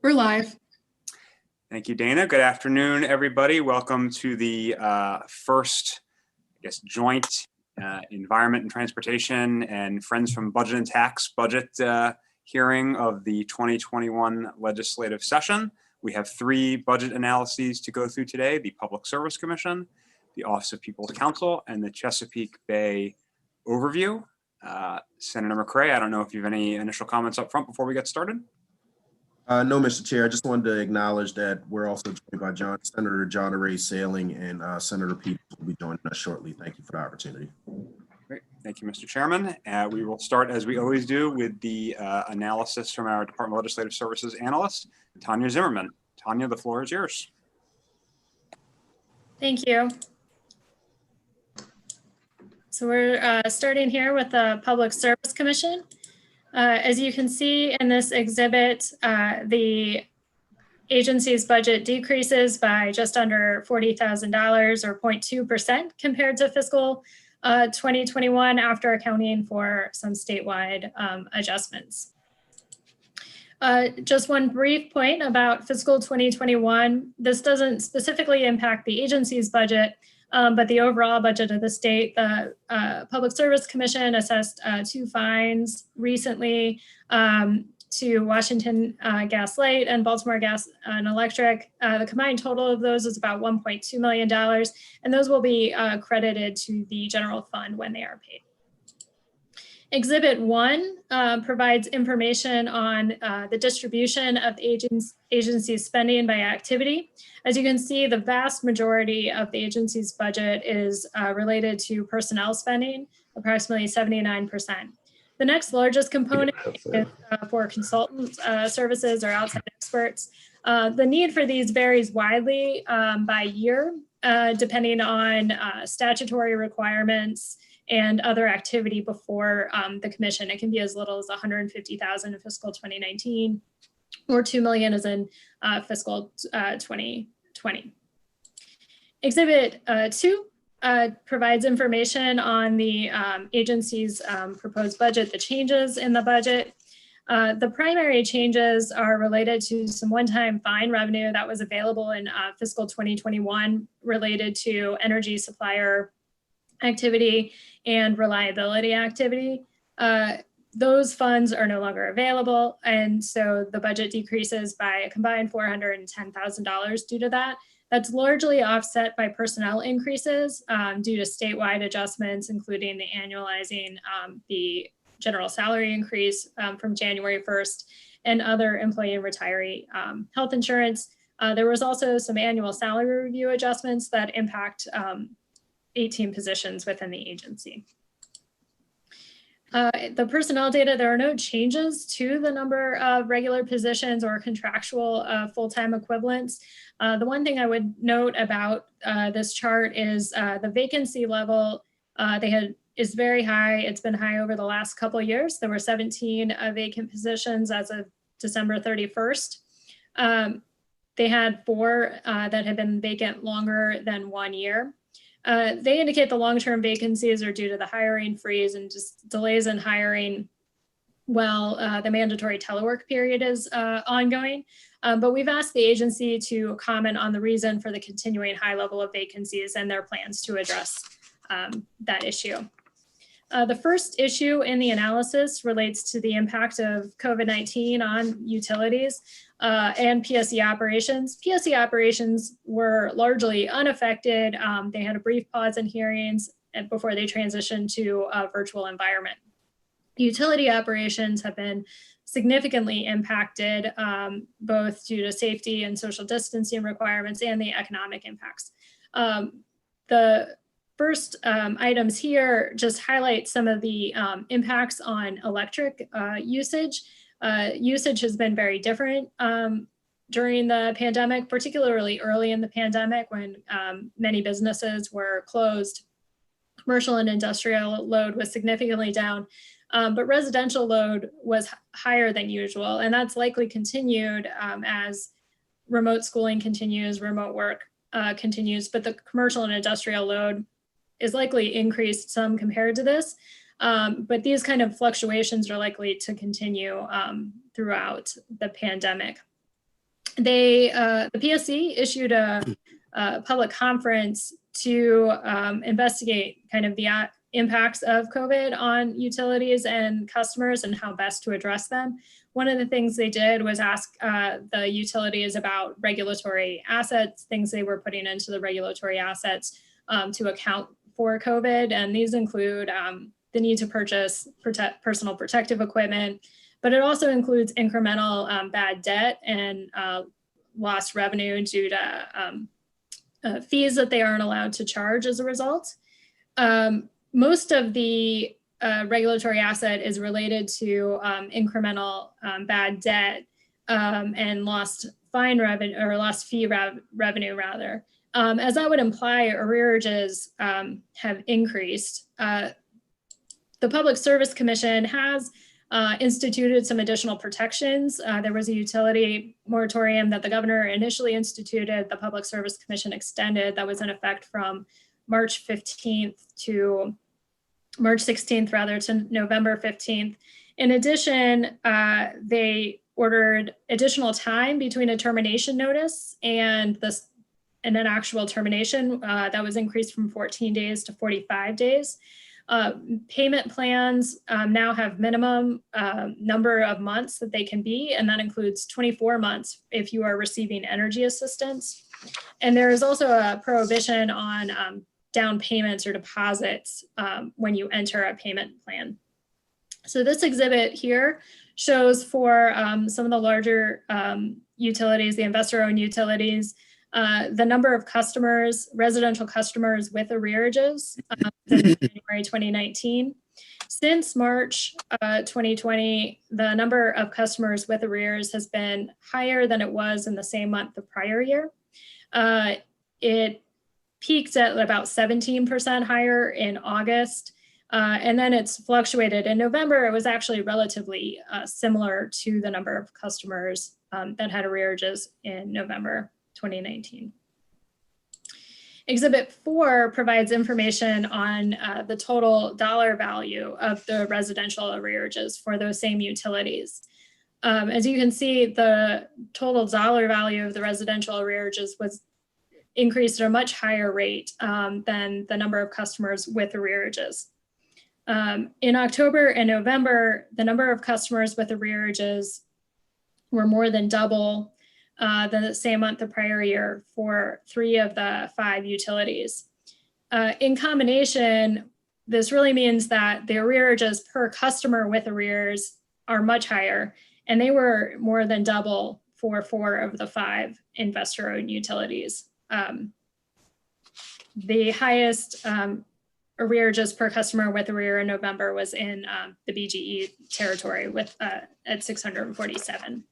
We're live. Thank you, Dana. Good afternoon, everybody. Welcome to the first, joint Environment and Transportation and Friends from Budget and Tax budget hearing of the 2021 legislative session. We have three budget analyses to go through today: the Public Service Commission, the Office of People's Counsel, and the Chesapeake Bay Overview. Senator McCray, I don't know if you have any initial comments up front before we get started. No, Mr. Chair, I just wanted to acknowledge that we're also joined by Senator John Ray Sailing and Senator Peters will be joining us shortly. Thank you for the opportunity. Great. Thank you, Mr. Chairman. We will start, as we always do, with the analysis from our Department of Legislative Services analyst, Tanya Zimmerman. Tanya, the floor is yours. Thank you. So we're starting here with the Public Service Commission. As you can see in this exhibit, the agency's budget decreases by just under $40,000 or 0.2% compared to fiscal 2021 after accounting for some statewide adjustments. Just one brief point about fiscal 2021. This doesn't specifically impact the agency's budget, but the overall budget of the state. The Public Service Commission assessed two fines recently to Washington Gas Light and Baltimore Gas and Electric. The combined total of those is about $1.2 million, and those will be credited to the general fund when they are paid. Exhibit 1 provides information on the distribution of the agency's spending by activity. As you can see, the vast majority of the agency's budget is related to personnel spending, approximately 79%. The next largest component is for consultant services or outside experts. The need for these varies widely by year, depending on statutory requirements and other activity before the commission. It can be as little as $150,000 in fiscal 2019 or $2 million as in fiscal 2020. Exhibit 2 provides information on the agency's proposed budget, the changes in the budget. The primary changes are related to some one-time fine revenue that was available in fiscal 2021 related to energy supplier activity and reliability activity. Those funds are no longer available, and so the budget decreases by a combined $410,000 due to that. That's largely offset by personnel increases due to statewide adjustments, including the annualizing the general salary increase from January 1st and other employee and retiree health insurance. There was also some annual salary review adjustments that impact 18 positions within the agency. The personnel data, there are no changes to the number of regular positions or contractual full-time equivalents. The one thing I would note about this chart is the vacancy level is very high. It's been high over the last couple of years. There were 17 vacant positions as of December 31st. They had 4 that had been vacant longer than 1 year. They indicate the long-term vacancies are due to the hiring freeze and just delays in hiring while the mandatory telework period is ongoing. But we've asked the agency to comment on the reason for the continuing high level of vacancies and their plans to address that issue. The first issue in the analysis relates to the impact of COVID-19 on utilities and PSE operations. PSE operations were largely unaffected. They had a brief pause in hearings before they transitioned to a virtual environment. Utility operations have been significantly impacted, both due to safety and social distancing requirements and the economic impacts. The first items here just highlight some of the impacts on electric usage. Usage has been very different during the pandemic, particularly early in the pandemic when many businesses were closed. Commercial and industrial load was significantly down, but residential load was higher than usual, and that's likely continued as remote schooling continues, remote work continues, but the commercial and industrial load is likely increased some compared to this. But these kind of fluctuations are likely to continue throughout the pandemic. the PSC issued a public conference to investigate kind of the impacts of COVID on utilities and customers and how best to address them. One of the things they did was ask the utilities about regulatory assets, things they were putting into the regulatory assets to account for COVID. And these include the need to purchase personal protective equipment, but it also includes incremental bad debt and lost revenue due to fees that they aren't allowed to charge as a result. Most of the regulatory asset is related to incremental bad debt and lost fine revenue or lost fee revenue rather. As that would imply, arrearages have increased. The Public Service Commission has instituted some additional protections. There was a utility moratorium that the governor initially instituted, the Public Service Commission extended, that was in effect from March 15th to March 16th rather to November 15th. In addition, they ordered additional time between a termination notice and an actual termination that was increased from 14 days to 45 days. Payment plans now have minimum number of months that they can be, and that includes 24 months if you are receiving energy assistance. And there is also a prohibition on down payments or deposits when you enter a payment plan. So this exhibit here shows for some of the larger utilities, the investor-owned utilities, the number of customers, residential customers with arrearages since January 2019. Since March 2020, the number of customers with arrears has been higher than it was in the same month the prior year. It peaked at about 17% higher in August, and then it's fluctuated. In November, it was actually relatively similar to the number of customers that had arrearages in November 2019. Exhibit 4 provides information on the total dollar value of the residential arrearages for those same utilities. As you can see, the total dollar value of the residential arrearages was increased at a much higher rate than the number of customers with arrearages. In October and November, the number of customers with arrearages were more than double than the same month the prior year for 3 of the 5 utilities. In combination, this really means that the arrearages per customer with arrears are much higher, and they were more than double for 4 of the 5 investor-owned utilities. The highest arrearages per customer with arrear in November was in the BGE territory with at 647.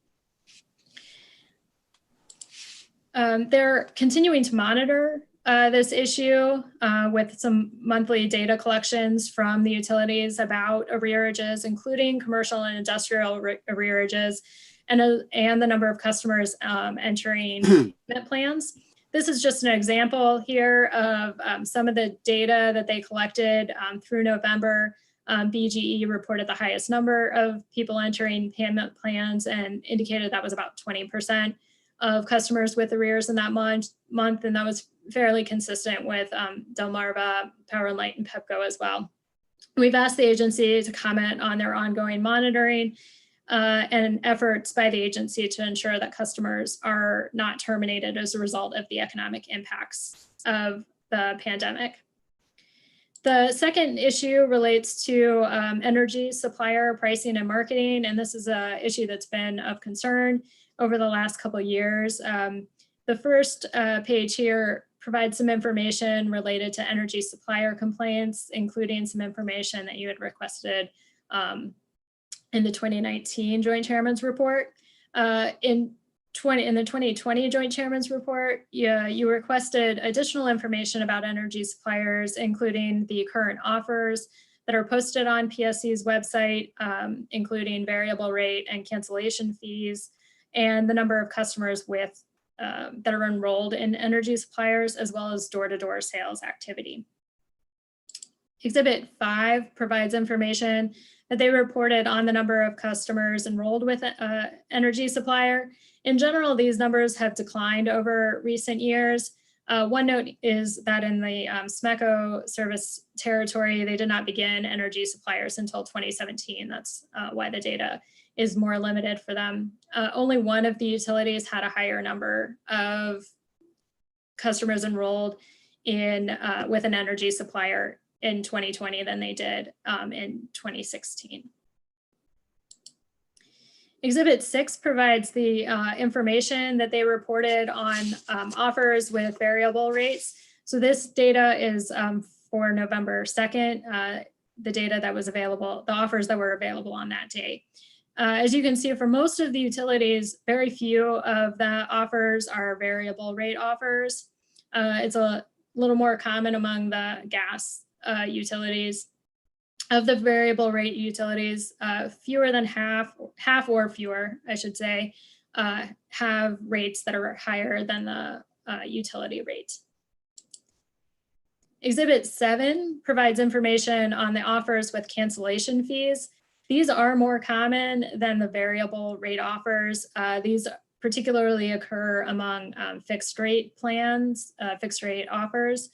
They're continuing to monitor this issue with some monthly data collections from the utilities about arrearages, including commercial and industrial arrearages, and the number of customers entering payment plans. This is just an example here of some of the data that they collected through November. BGE reported the highest number of people entering payment plans and indicated that was about 20% of customers with arrears in that month, and that was fairly consistent with Delmarva, Power and Light, and Pepco as well. We've asked the agency to comment on their ongoing monitoring and efforts by the agency to ensure that customers are not terminated as a result of the economic impacts of the pandemic. The second issue relates to energy supplier pricing and marketing, and this is an issue that's been of concern over the last couple of years. The first page here provides some information related to energy supplier complaints, including some information that you had requested in the 2019 Joint Chairman's Report. In the 2020 Joint Chairman's Report, you requested additional information about energy suppliers, including the current offers that are posted on PSC's website, including variable rate and cancellation fees, and the number of customers with that are enrolled in energy suppliers, as well as door-to-door sales activity. Exhibit 5 provides information that they reported on the number of customers enrolled with an energy supplier. In general, these numbers have declined over recent years. One note is that in the SMECO service territory, they did not begin energy suppliers until 2017. That's why the data is more limited for them. Only one of the utilities had a higher number of customers enrolled in with an energy supplier in 2020 than they did in 2016. Exhibit 6 provides the information that they reported on offers with variable rates. So this data is for November 2nd, the data that was available, the offers that were available on that day. As you can see, for most of the utilities, very few of the offers are variable rate offers. It's a little more common among the gas utilities. Of the variable rate utilities, fewer than half or fewer, I should say, have rates that are higher than the utility rate. Exhibit 7 provides information on the offers with cancellation fees. These are more common than the variable rate offers. These particularly occur among fixed rate plans, fixed rate offers.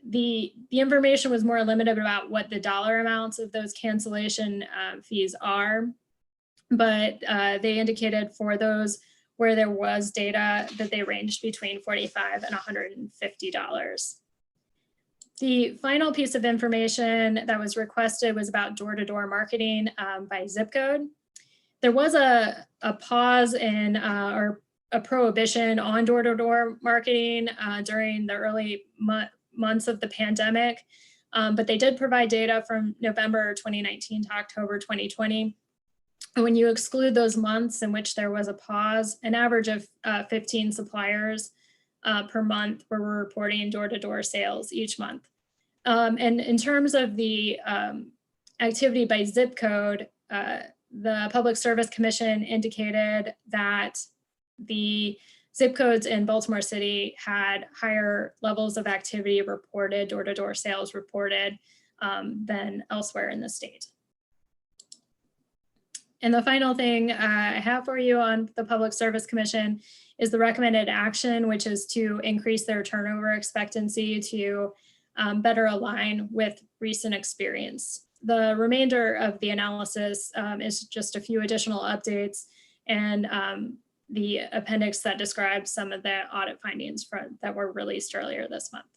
The information was more limited about what the dollar amounts of those cancellation fees are, but they indicated for those where there was data that they ranged between $45 and $150. The final piece of information that was requested was about door-to-door marketing by zip code. There was a pause in or a prohibition on door-to-door marketing during the early months of the pandemic, but they did provide data from November 2019 to October 2020. And when you exclude those months in which there was a pause, an average of 15 suppliers per month were reporting door-to-door sales each month. And in terms of the activity by zip code, the Public Service Commission indicated that the zip codes in Baltimore City had higher levels of activity reported, door-to-door sales reported, than elsewhere in the state. And the final thing I have for you on the Public Service Commission is the recommended action, which is to increase their turnover expectancy to better align with recent experience. The remainder of the analysis is just a few additional updates and the appendix that describes some of the audit findings that were released earlier this month.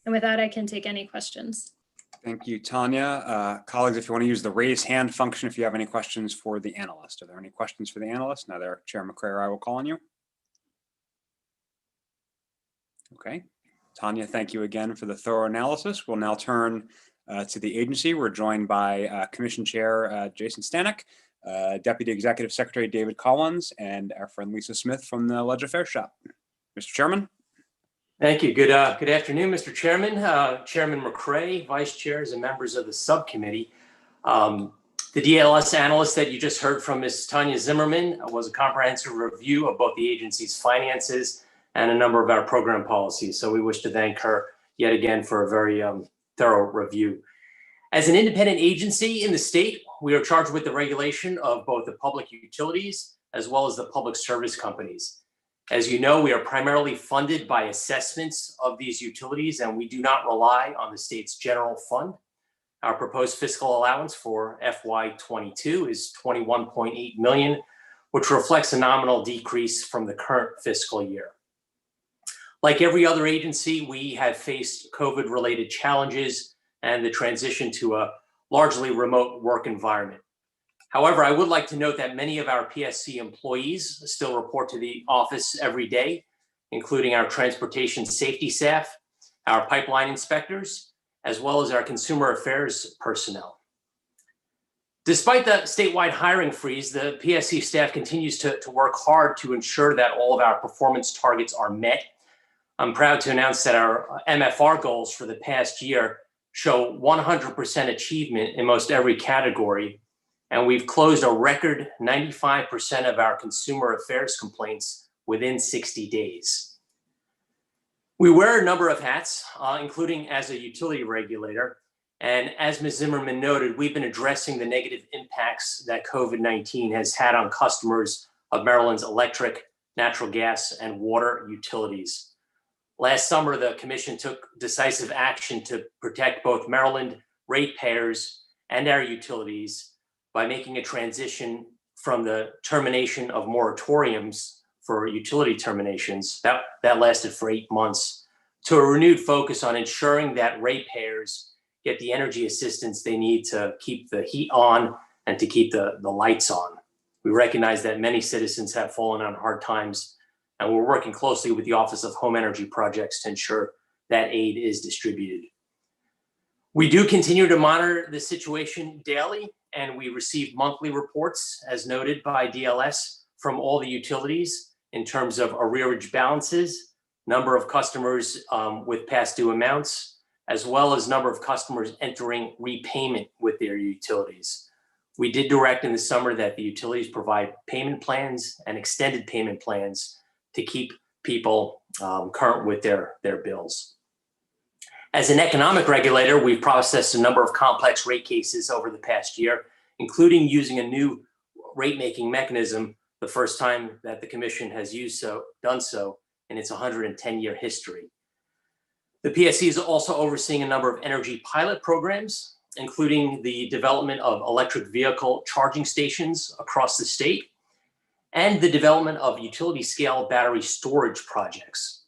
And with that, I can take any questions. Thank you, Tanya. Colleagues, if you want to use the raise hand function, if you have any questions for the analyst. Are there any questions for the analyst? Now there, Chair McCrary, I will call on you. Okay. Tanya, thank you again for the thorough analysis. We'll now turn to the agency. We're joined by Commission Chair Jason Stanek, Deputy Executive Secretary David Collins, and our friend Lisa Smith from the Ledger Fair Shop. Mr. Chairman. Thank you. Good afternoon, Mr. Chairman, Chairman McCray, Vice Chairs, and members of the subcommittee. The DLS analyst that you just heard from, Ms. Tanya Zimmerman, was a comprehensive review of both the agency's finances and a number of our program policies. So we wish to thank her yet again for a very thorough review. As an independent agency in the state, we are charged with the regulation of both the public utilities as well as the public service companies. As you know, we are primarily funded by assessments of these utilities, and we do not rely on the state's general fund. Our proposed fiscal allowance for FY22 is $21.8 million, which reflects a nominal decrease from the current fiscal year. Like every other agency, we have faced COVID-related challenges and the transition to a largely remote work environment. However, I would like to note that many of our PSC employees still report to the office every day, including our transportation safety staff, our pipeline inspectors, as well as our consumer affairs personnel. Despite the statewide hiring freeze, the PSC staff continues to work hard to ensure that all of our performance targets are met. I'm proud to announce that our MFR goals for the past year show 100% achievement in most every category, and we've closed a record 95% of our consumer affairs complaints within 60 days. We wear a number of hats, including as a utility regulator. And as Ms. Zimmerman noted, we've been addressing the negative impacts that COVID-19 has had on customers of Maryland's electric, natural gas, and water utilities. Last summer, the Commission took decisive action to protect both Maryland ratepayers and our utilities by making a transition from the termination of moratoriums for utility terminations that lasted for 8 months to a renewed focus on ensuring that ratepayers get the energy assistance they need to keep the heat on and to keep the lights on. We recognize that many citizens have fallen on hard times, and we're working closely with the Office of Home Energy Projects to ensure that aid is distributed. We do continue to monitor the situation daily, and we receive monthly reports, as noted by DLS, from all the utilities in terms of arrearage balances, number of customers with past due amounts, as well as number of customers entering repayment with their utilities. We did direct in the summer that the utilities provide payment plans and extended payment plans to keep people current with their bills. As an economic regulator, we've processed a number of complex rate cases over the past year, including using a new rate-making mechanism, the first time that the Commission has done so in its 110-year history. The PSC is also overseeing a number of energy pilot programs, including the development of electric vehicle charging stations across the state and the development of utility-scale battery storage projects.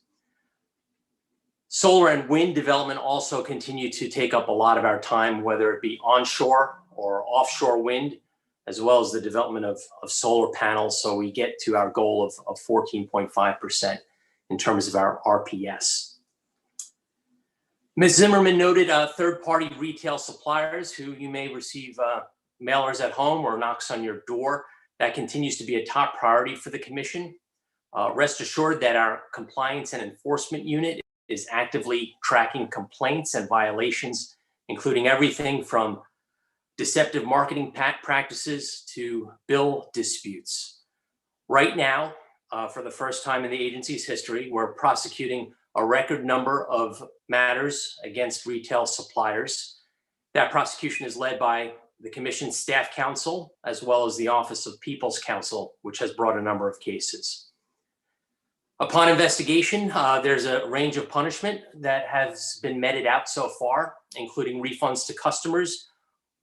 Solar and wind development also continue to take up a lot of our time, whether it be onshore or offshore wind, as well as the development of solar panels, so we get to our goal of 14.5% in terms of our RPS. Ms. Zimmerman noted third-party retail suppliers who you may receive mailers at home or knocks on your door. That continues to be a top priority for the Commission. Rest assured that our compliance and enforcement unit is actively tracking complaints and violations, including everything from deceptive marketing practices to bill disputes. Right now, for the first time in the agency's history, we're prosecuting a record number of matters against retail suppliers. That prosecution is led by the Commission's Staff Counsel, as well as the Office of People's Counsel, which has brought a number of cases. Upon investigation, there's a range of punishment that has been meted out so far, including refunds to customers,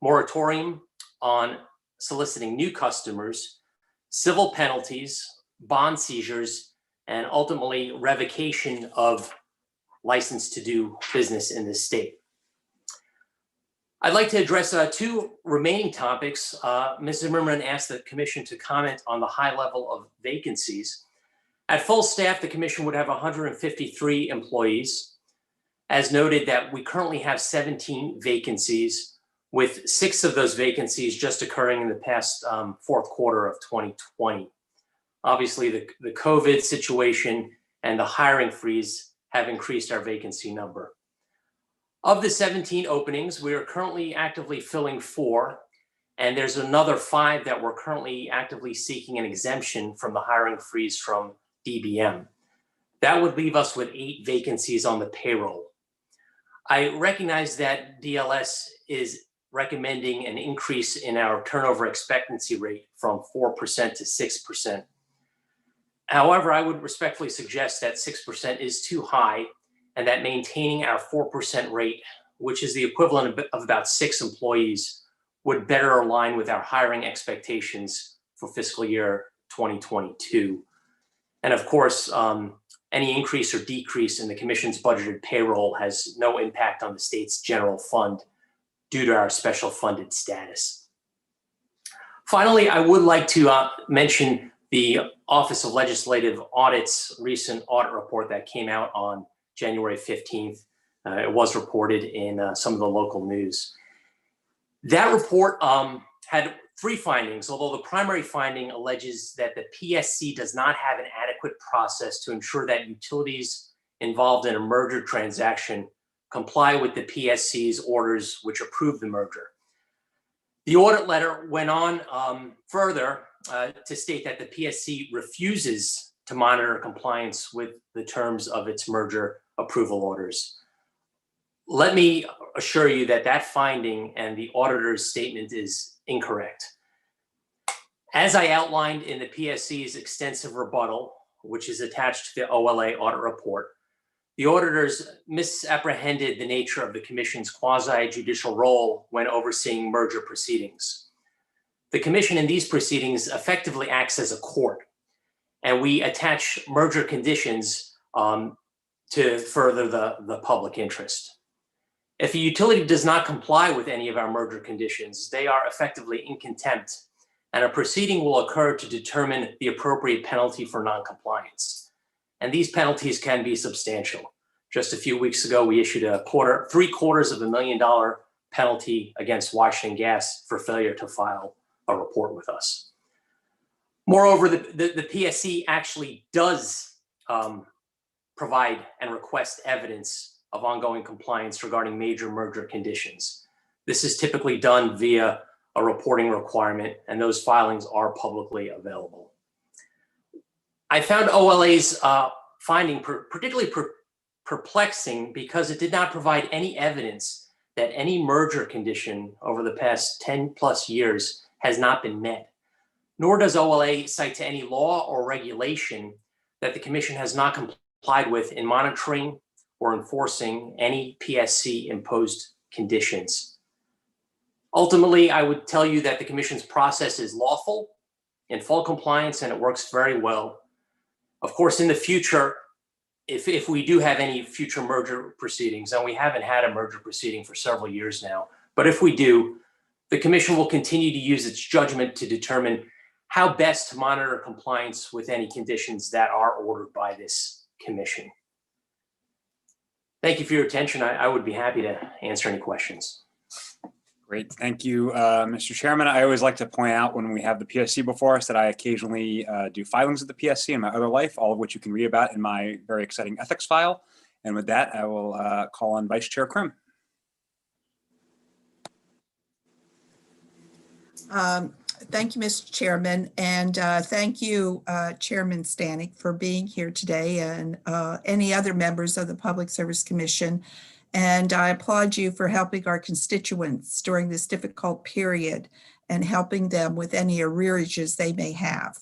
moratorium on soliciting new customers, civil penalties, bond seizures, and ultimately revocation of license to do business in this state. I'd like to address two remaining topics. Ms. Zimmerman asked the Commission to comment on the high level of vacancies. At full staff, the Commission would have 153 employees. As noted, that we currently have 17 vacancies, with 6 of those vacancies just occurring in the past fourth quarter of 2020. Obviously, the COVID situation and the hiring freeze have increased our vacancy number. Of the 17 openings, we are currently actively filling 4, and there's another 5 that we're currently actively seeking an exemption from the hiring freeze from DBM. That would leave us with 8 vacancies on the payroll. I recognize that DLS is recommending an increase in our turnover expectancy rate from 4% to 6%. However, I would respectfully suggest that 6% is too high, and that maintaining our 4% rate, which is the equivalent of about 6 employees, would better align with our hiring expectations for fiscal year 2022. And of course, any increase or decrease in the Commission's budgeted payroll has no impact on the state's general fund due to our special funded status. Finally, I would like to mention the Office of Legislative Audit's recent audit report that came out on January 15th. It was reported in some of the local news. That report had 3 findings, although the primary finding alleges that the PSC does not have an adequate process to ensure that utilities involved in a merger transaction comply with the PSC's orders which approve the merger. The audit letter went on further to state that the PSC refuses to monitor compliance with the terms of its merger approval orders. Let me assure you that that finding and the auditor's statement is incorrect. As I outlined in the PSC's extensive rebuttal, which is attached to the OLA audit report, the auditors misapprehended the nature of the Commission's quasi-judicial role when overseeing merger proceedings. The Commission in these proceedings effectively acts as a court, and we attach merger conditions to further the public interest. If a utility does not comply with any of our merger conditions, they are effectively in contempt, and a proceeding will occur to determine the appropriate penalty for noncompliance. And these penalties can be substantial. Just a few weeks ago, we issued a $750,000 penalty against Washington Gas for failure to file a report with us. Moreover, the PSC actually does provide and request evidence of ongoing compliance regarding major merger conditions. This is typically done via a reporting requirement, and those filings are publicly available. I found OLA's finding particularly perplexing because it did not provide any evidence that any merger condition over the past 10 plus years has not been met, nor does OLA cite to any law or regulation that the Commission has not complied with in monitoring or enforcing any PSC imposed conditions. Ultimately, I would tell you that the Commission's process is lawful, in full compliance, and it works very well. Of course, in the future, if we do have any future merger proceedings, and we haven't had a merger proceeding for several years now, but if we do, the Commission will continue to use its judgment to determine how best to monitor compliance with any conditions that are ordered by this Commission. Thank you for your attention. I would be happy to answer any questions. Great, thank you, Mr. Chairman. I always like to point out when we have the PSC before us that I occasionally do filings of the PSC in my other life, all of which you can read about in my very exciting ethics file. And with that, I will call on Vice Chair Krim. Thank you, Mr. Chairman, and thank you, Chairman Stanek, for being here today, and any other members of the Public Service Commission. And I applaud you for helping our constituents during this difficult period and helping them with any arrearages they may have.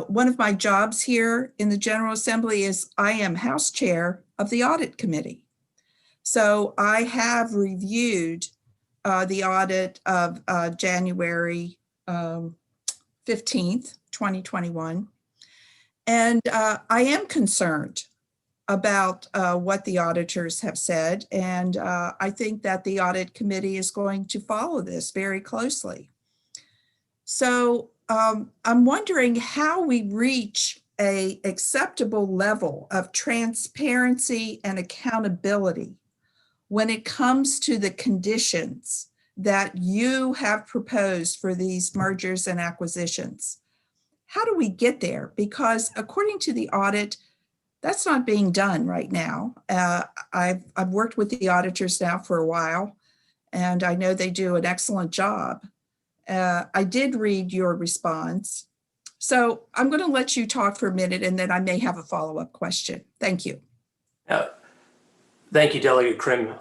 One of my jobs here in the General Assembly is I am House Chair of the Audit Committee. So I have reviewed the audit of January 15th, 2021. And I am concerned about what the auditors have said. And I think that the audit committee is going to follow this very closely. So I'm wondering how we reach an acceptable level of transparency and accountability when it comes to the conditions that you have proposed for these mergers and acquisitions. How do we get there? Because according to the audit, that's not being done right now. I've worked with the auditors now for a while, and I know they do an excellent job. I did read your response. So I'm going to let you talk for a minute, and then I may have a follow-up question. Thank you. Thank you, Delegate Krim.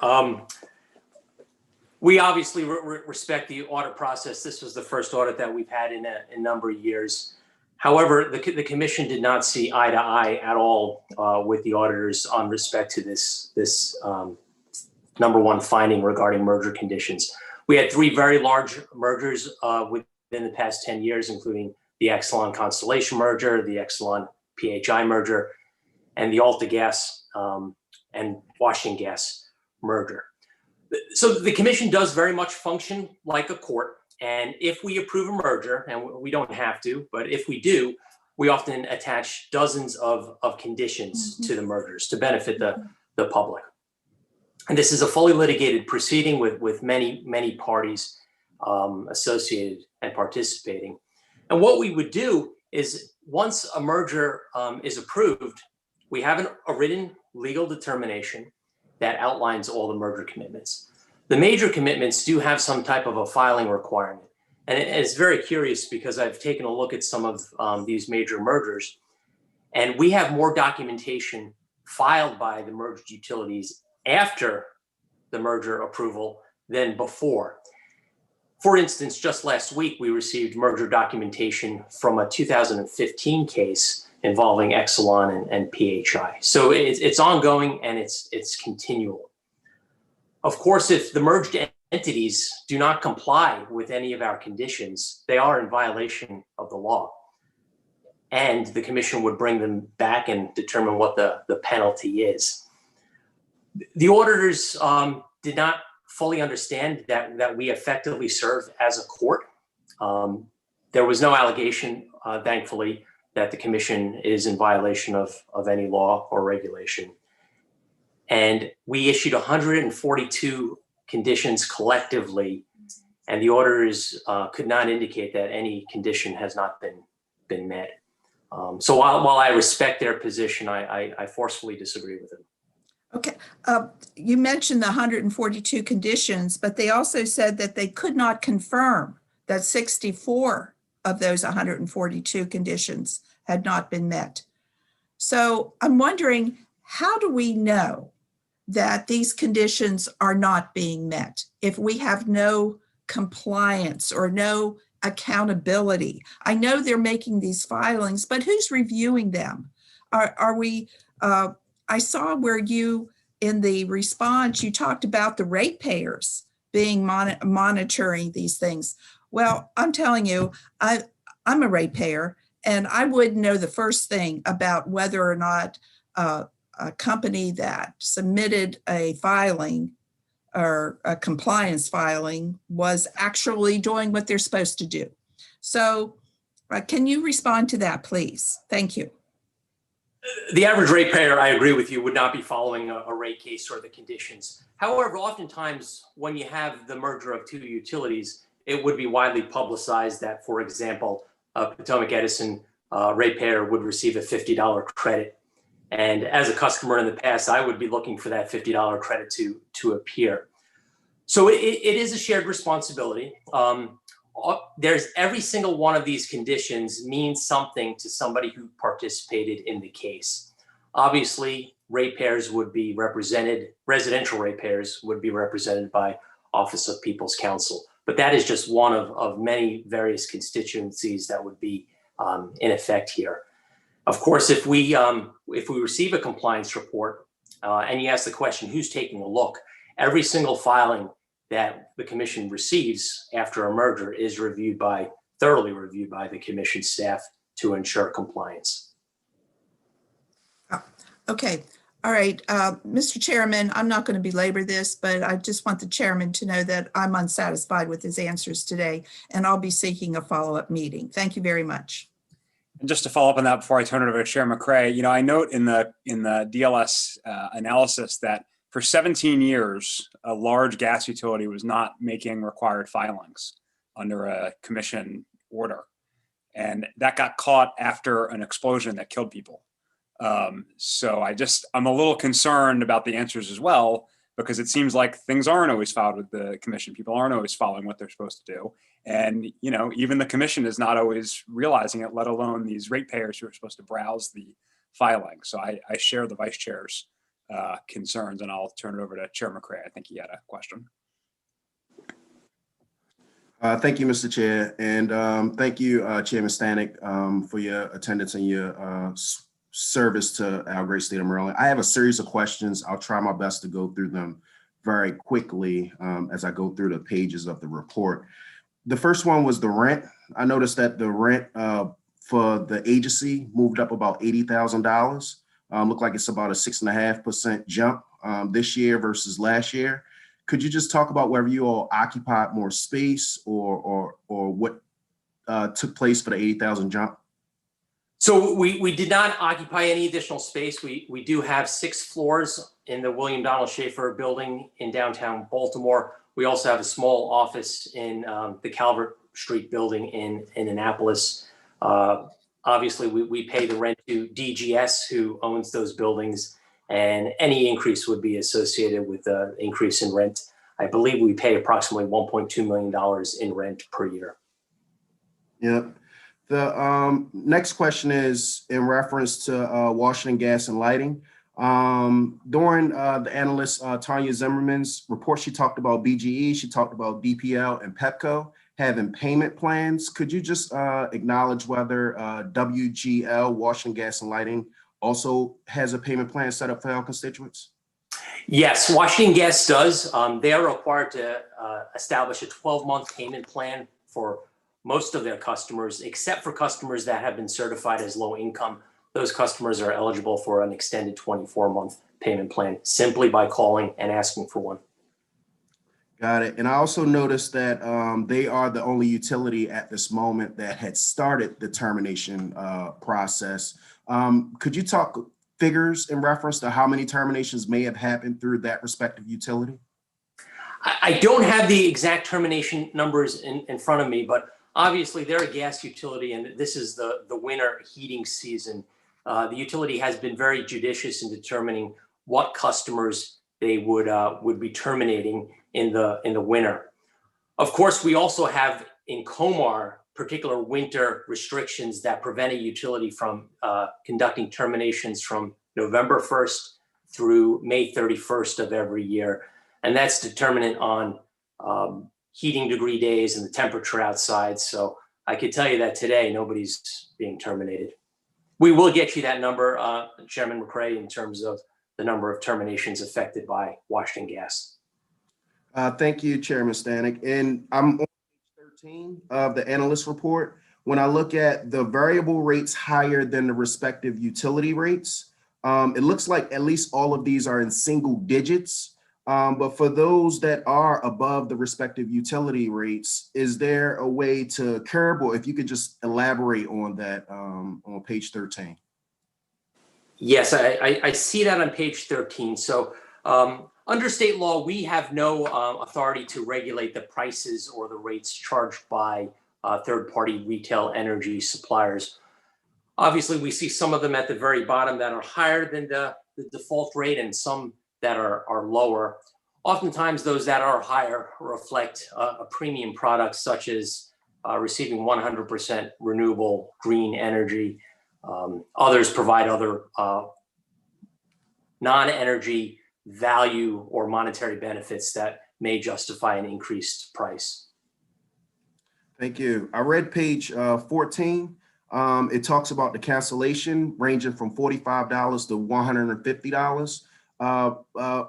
We obviously respect the audit process. This was the first audit that we've had in a number of years. However, the Commission did not see eye to eye at all with the auditors on respect to this number one finding regarding merger conditions. We had three very large mergers within the past 10 years, including the Exelon Constellation merger, the Exelon PHI merger, and the AltaGas and Washington Gas merger. So the Commission does very much function like a court. And if we approve a merger, and we don't have to, but if we do, we often attach dozens of conditions to the mergers to benefit the public. And this is a fully litigated proceeding with many parties associated and participating. And what we would do is once a merger is approved, we have a written legal determination that outlines all the merger commitments. The major commitments do have some type of a filing requirement. And it's very curious because I've taken a look at some of these major mergers, and we have more documentation filed by the merged utilities after the merger approval than before. For instance, just last week, we received merger documentation from a 2015 case involving Exelon and PHI. So it's ongoing and it's continual. Of course, if the merged entities do not comply with any of our conditions, they are in violation of the law. And the commission would bring them back and determine what the penalty is. The auditors did not fully understand that we effectively serve as a court. There was no allegation, thankfully, that the commission is in violation of any law or regulation. And we issued 142 conditions collectively, and the auditors could not indicate that any condition has not been met. So while I respect their position, I forcefully disagree with them. Okay, you mentioned the 142 conditions, but they also said that they could not confirm that 64 of those 142 conditions had not been met. So I'm wondering, how do we know that these conditions are not being met if we have no compliance or no accountability? I know they're making these filings, but who's reviewing them? Are we, I saw where you, in the response, you talked about the ratepayers being monitoring these things. Well, I'm telling you, I'm a ratepayer, and I wouldn't know the first thing about whether or not a company that submitted a filing or a compliance filing was actually doing what they're supposed to do. So can you respond to that, please? Thank you. The average ratepayer, I agree with you, would not be following a rate case or the conditions. However, oftentimes when you have the merger of two utilities, it would be widely publicized that, for example, Potomac Edison ratepayer would receive a $50 credit. And as a customer in the past, I would be looking for that $50 credit to appear. So it is a shared responsibility. There's every single one of these conditions means something to somebody who participated in the case. Obviously, ratepayers would be represented, residential ratepayers would be represented by Office of People's Counsel. But that is just one of many various constituencies that would be in effect here. Of course, if we receive a compliance report and you ask the question, who's taking a look, every single filing that the commission receives after a merger is thoroughly reviewed by the commission staff to ensure compliance. Okay. All right. Mr. Chairman, I'm not going to belabor this, but I just want the chairman to know that I'm unsatisfied with his answers today, and I'll be seeking a follow-up meeting. Thank you very much. And just to follow up on that before I turn it over to Chair McCray, I note in the DLS analysis that for 17 years, a large gas utility was not making required filings under a commission order. And that got caught after an explosion that killed people. So I'm a little concerned about the answers as well, because it seems like things aren't always filed with the commission. People aren't always following what they're supposed to do. And, even the commission is not always realizing it, let alone these ratepayers who are supposed to browse the filing. So I share the vice chair's concerns, and I'll turn it over to Chair McCray. I think he had a question. Thank you, Mr. Chair. And thank you, Chairman Stanek, for your attendance and your service to our great state of Maryland. I have a series of questions. I'll try my best to go through them very quickly as I go through the pages of the report. The first one was the rent. I noticed that the rent for the agency moved up about $80,000. Look like it's about a 6.5% jump this year versus last year. Could you just talk about whether you all occupied more space or what took place for the 80,000 jump? So we did not occupy any additional space. We do have 6 floors in the William Donald Schaefer building in downtown Baltimore. We also have a small office in the Calvert Street building in Annapolis. Obviously, we pay the rent to DGS, who owns those buildings, and any increase would be associated with the increase in rent. I believe we pay approximately $1.2 million in rent per year. Yep. The next question is in reference to Washington Gas and Lighting. During the analyst Tanya Zimmerman's report, she talked about BGE, she talked about DPL and PEPCO having payment plans. Could you just acknowledge whether WGL, Washington Gas and Lighting, also has a payment plan set up for our constituents? Yes, Washington Gas does. They are required to establish a 12-month payment plan for most of their customers, except for customers that have been certified as low income. Those customers are eligible for an extended 24-month payment plan simply by calling and asking for one. Got it. And I also noticed that they are the only utility at this moment that had started the termination process. Could you talk figures in reference to how many terminations may have happened through that respective utility? I don't have the exact termination numbers in front of me, but obviously they're a gas utility and this is the winter heating season. The utility has been very judicious in determining what customers they would be terminating in the winter. Of course, we also have in Comar particular winter restrictions that prevent a utility from conducting terminations from November 1st through May 31st of every year. And that's determinant on heating degree days and the temperature outside. So I could tell you that today, nobody's being terminated. We will get you that number, Chairman McCray, in terms of the number of terminations affected by Washington Gas. Thank you, Chairman Stanek. And I'm on page 13 of the analyst report. When I look at the variable rates higher than the respective utility rates, it looks like at least all of these are in single digits. But for those that are above the respective utility rates, is there a way to curb, or if you could just elaborate on that on page 13? Yes, I see that on page 13. So under state law, we have no authority to regulate the prices or the rates charged by third-party retail energy suppliers. Obviously, we see some of them at the very bottom that are higher than the default rate and some that are lower. Oftentimes, those that are higher reflect a premium product, such as receiving 100% renewable green energy. Others provide other non-energy value or monetary benefits that may justify an increased price. Thank you. I read page 14. It talks about the cancellation ranging from $45 to $150.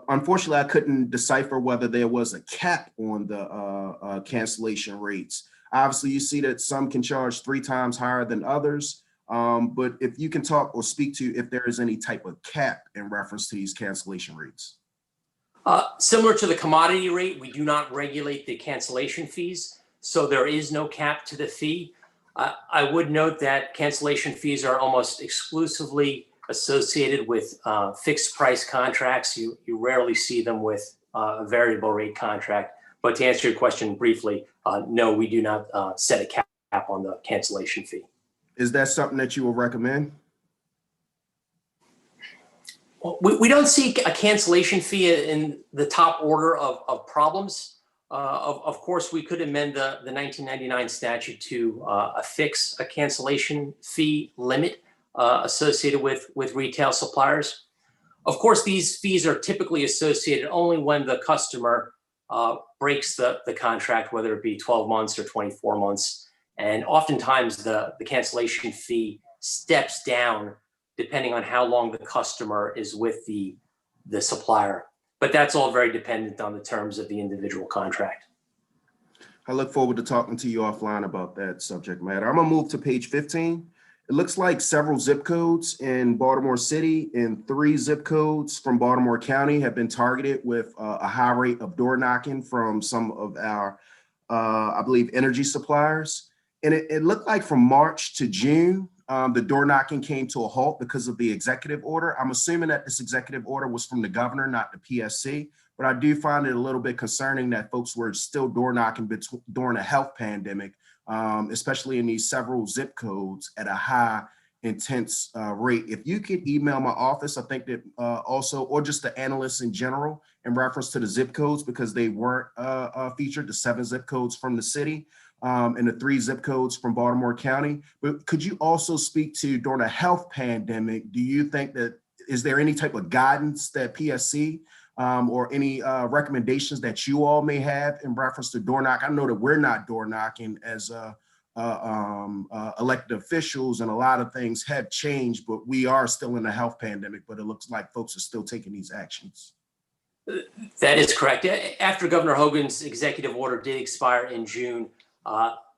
Unfortunately, I couldn't decipher whether there was a cap on the cancellation rates. Obviously, you see that some can charge 3 times higher than others. But if you can talk or speak to if there is any type of cap in reference to these cancellation rates. Similar to the commodity rate, we do not regulate the cancellation fees, so there is no cap to the fee. I would note that cancellation fees are almost exclusively associated with fixed price contracts. You rarely see them with a variable rate contract. But to answer your question briefly, no, we do not set a cap on the cancellation fee. Is that something that you will recommend? Well, we don't see a cancellation fee in the top order of problems. Of course, we could amend the 1999 statute to affix a cancellation fee limit associated with retail suppliers. Of course, these fees are typically associated only when the customer breaks the contract, whether it be 12 months or 24 months. And oftentimes the cancellation fee steps down depending on how long the customer is with the supplier. But that's all very dependent on the terms of the individual contract. I look forward to talking to you offline about that subject matter. I'm gonna move to page 15. It looks like several zip codes in Baltimore City and 3 zip codes from Baltimore County have been targeted with a high rate of door knocking from some of our, I believe, energy suppliers. And it looked like from March to June, the door knocking came to a halt because of the executive order. I'm assuming that this executive order was from the governor, not the PSC, but I do find it a little bit concerning that folks were still door knocking during a health pandemic, especially in these several zip codes at a high intense rate. If you could email my office, I think that also, or just the analysts in general in reference to the zip codes, because they weren't featured, the 7 zip codes from the city, and the 3 zip codes from Baltimore County. But could you also speak to, during a health pandemic, do you think that is there any type of guidance that PSC or any recommendations that you all may have in reference to door knock? I know that we're not door knocking as elected officials, and a lot of things have changed, but we are still in a health pandemic, but it looks like folks are still taking these actions. That is correct. After Governor Hogan's executive order did expire in June,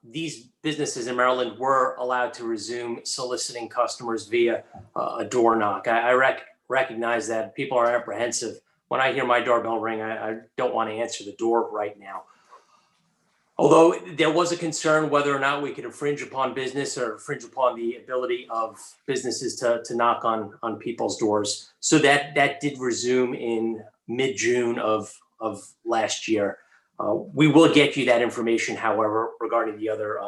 these businesses in Maryland were allowed to resume soliciting customers via a door knock. I recognize that people are apprehensive. When I hear my doorbell ring, I don't want to answer the door right now. Although there was a concern whether or not we could infringe upon business or infringe upon the ability of businesses to knock on people's doors. So that did resume in mid-June of last year. We will get you that information, however, regarding the other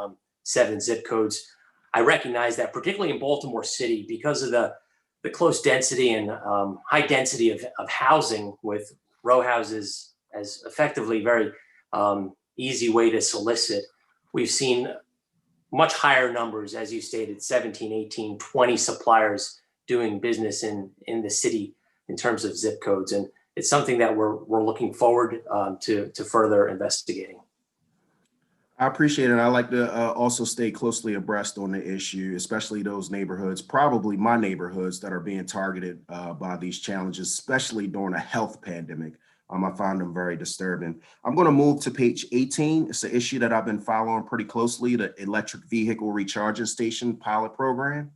7 zip codes. I recognize that particularly in Baltimore City, because of the close density and high density of housing with row houses as effectively very easy way to solicit, we've seen much higher numbers, as you stated, 17, 18, 20 suppliers doing business in the city in terms of zip codes. And it's something that we're looking forward to further investigating. I appreciate it. I like to also stay closely abreast on the issue, especially those neighborhoods, probably my neighborhoods, that are being targeted by these challenges, especially during a health pandemic. I find them very disturbing. I'm going to move to page 18. It's an issue that I've been following pretty closely, the electric vehicle recharging station pilot program.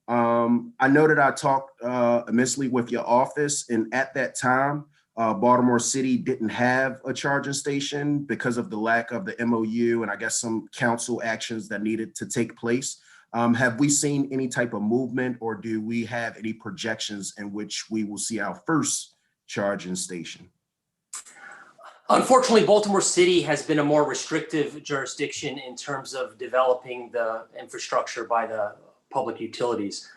I know that I talked immensely with your office, and at that time, Baltimore City didn't have a charging station because of the lack of the MOU and I guess some council actions that needed to take place. Have we seen any type of movement, or do we have any projections in which we will see our first charging station? Unfortunately, Baltimore City has been a more restrictive jurisdiction in terms of developing the infrastructure by the public utilities.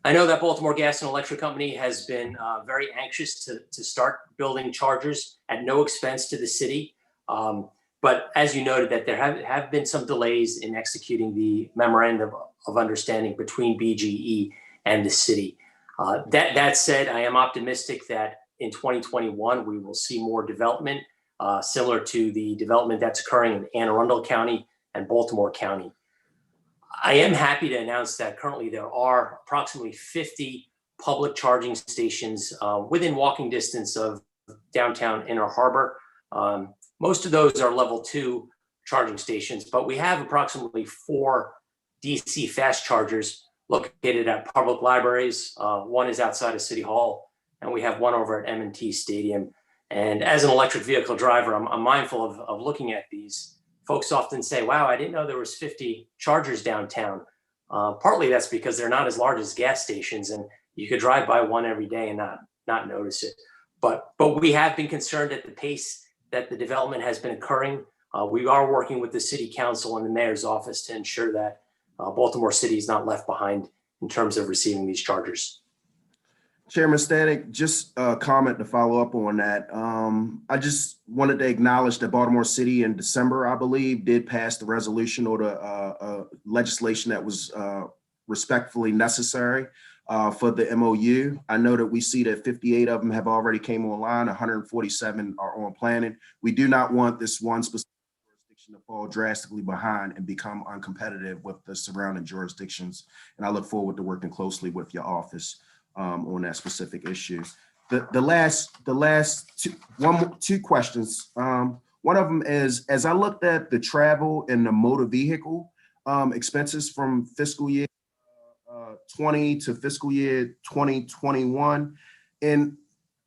I know that Baltimore Gas and Electric Company has been very anxious to start building chargers at no expense to the city. But as you noted, that there have been some delays in executing the memorandum of understanding between BGE and the city. That said, I am optimistic that in 2021, we will see more development similar to the development that's occurring in Anne Arundel County and Baltimore County. I am happy to announce that currently there are approximately 50 public charging stations within walking distance of downtown Inner Harbor. Most of those are level 2 charging stations, but we have approximately 4 DC fast chargers located at public libraries. One is outside of City Hall, and we have one over at M&T Stadium. And as an electric vehicle driver, I'm mindful of looking at these. Folks often say, wow, I didn't know there was 50 chargers downtown. Partly that's because they're not as large as gas stations, and you could drive by one every day and not notice it. But we have been concerned at the pace that the development has been occurring. We are working with the city council and the mayor's office to ensure that Baltimore City is not left behind in terms of receiving these chargers. Chairman Stanek, just a comment to follow up on that. I just wanted to acknowledge that Baltimore City in December, I believe, did pass the resolution or the legislation that was respectfully necessary for the MOU. I know that we see that 58 of them have already came online, 147 are on planning. We do not want this one specific jurisdiction to fall drastically behind and become uncompetitive with the surrounding jurisdictions. And I look forward to working closely with your office on that specific issue. The last two questions. One of them is, as I looked at the travel and the motor vehicle expenses from fiscal year 20 to fiscal year 2021, and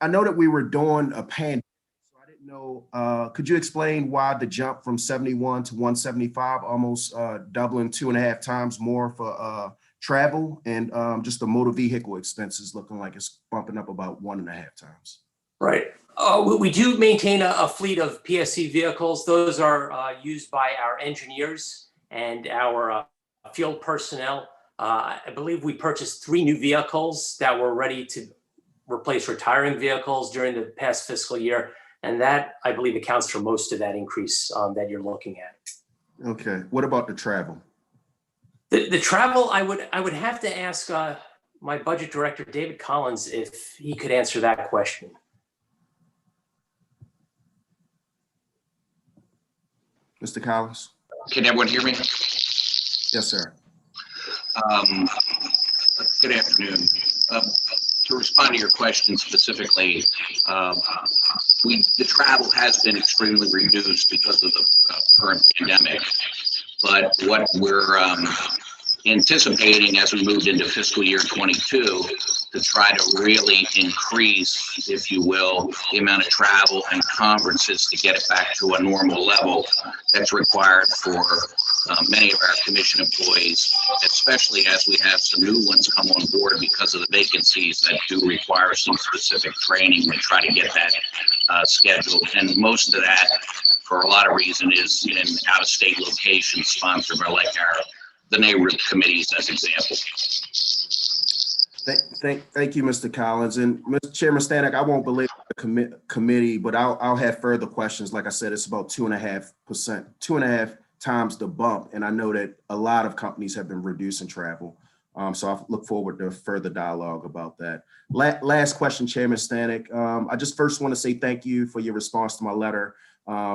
I know that we were doing a pandemic, so I didn't know, could you explain why the jump from 71 to 175, almost doubling 2.5 times more for travel, and just the motor vehicle expenses looking like it's bumping up about 1.5 times? Right. We do maintain a fleet of PSC vehicles. Those are used by our engineers and our field personnel. I believe we purchased 3 new vehicles that were ready to replace retiring vehicles during the past fiscal year. And that, I believe, accounts for most of that increase that you're looking at. Okay. What about the travel? The travel, I would have to ask my budget director, David Collins, if he could answer that question. Mr. Collins? Can everyone hear me? Yes, sir. Good afternoon. To respond to your question specifically, the travel has been extremely reduced because of the current pandemic. But what we're anticipating as we moved into fiscal year 22 to try to really increase, if you will, the amount of travel and conferences to get it back to a normal level that's required for many of our commission employees, especially as we have some new ones come on board because of the vacancies that do require some specific training to try to get that scheduled. And most of that, for a lot of reasons, is in out-of-state locations sponsored by the neighborhood committees, as example. Thank you, Mr. Collins. And Mr. Chairman Stanek, I won't belabor the committee, but I'll have further questions. Like I said, it's about 2.5 times the bump. And I know that a lot of companies have been reducing travel. So I look forward to further dialogue about that. Last question, Chairman Stanek. I just first want to say thank you for your response to my letter,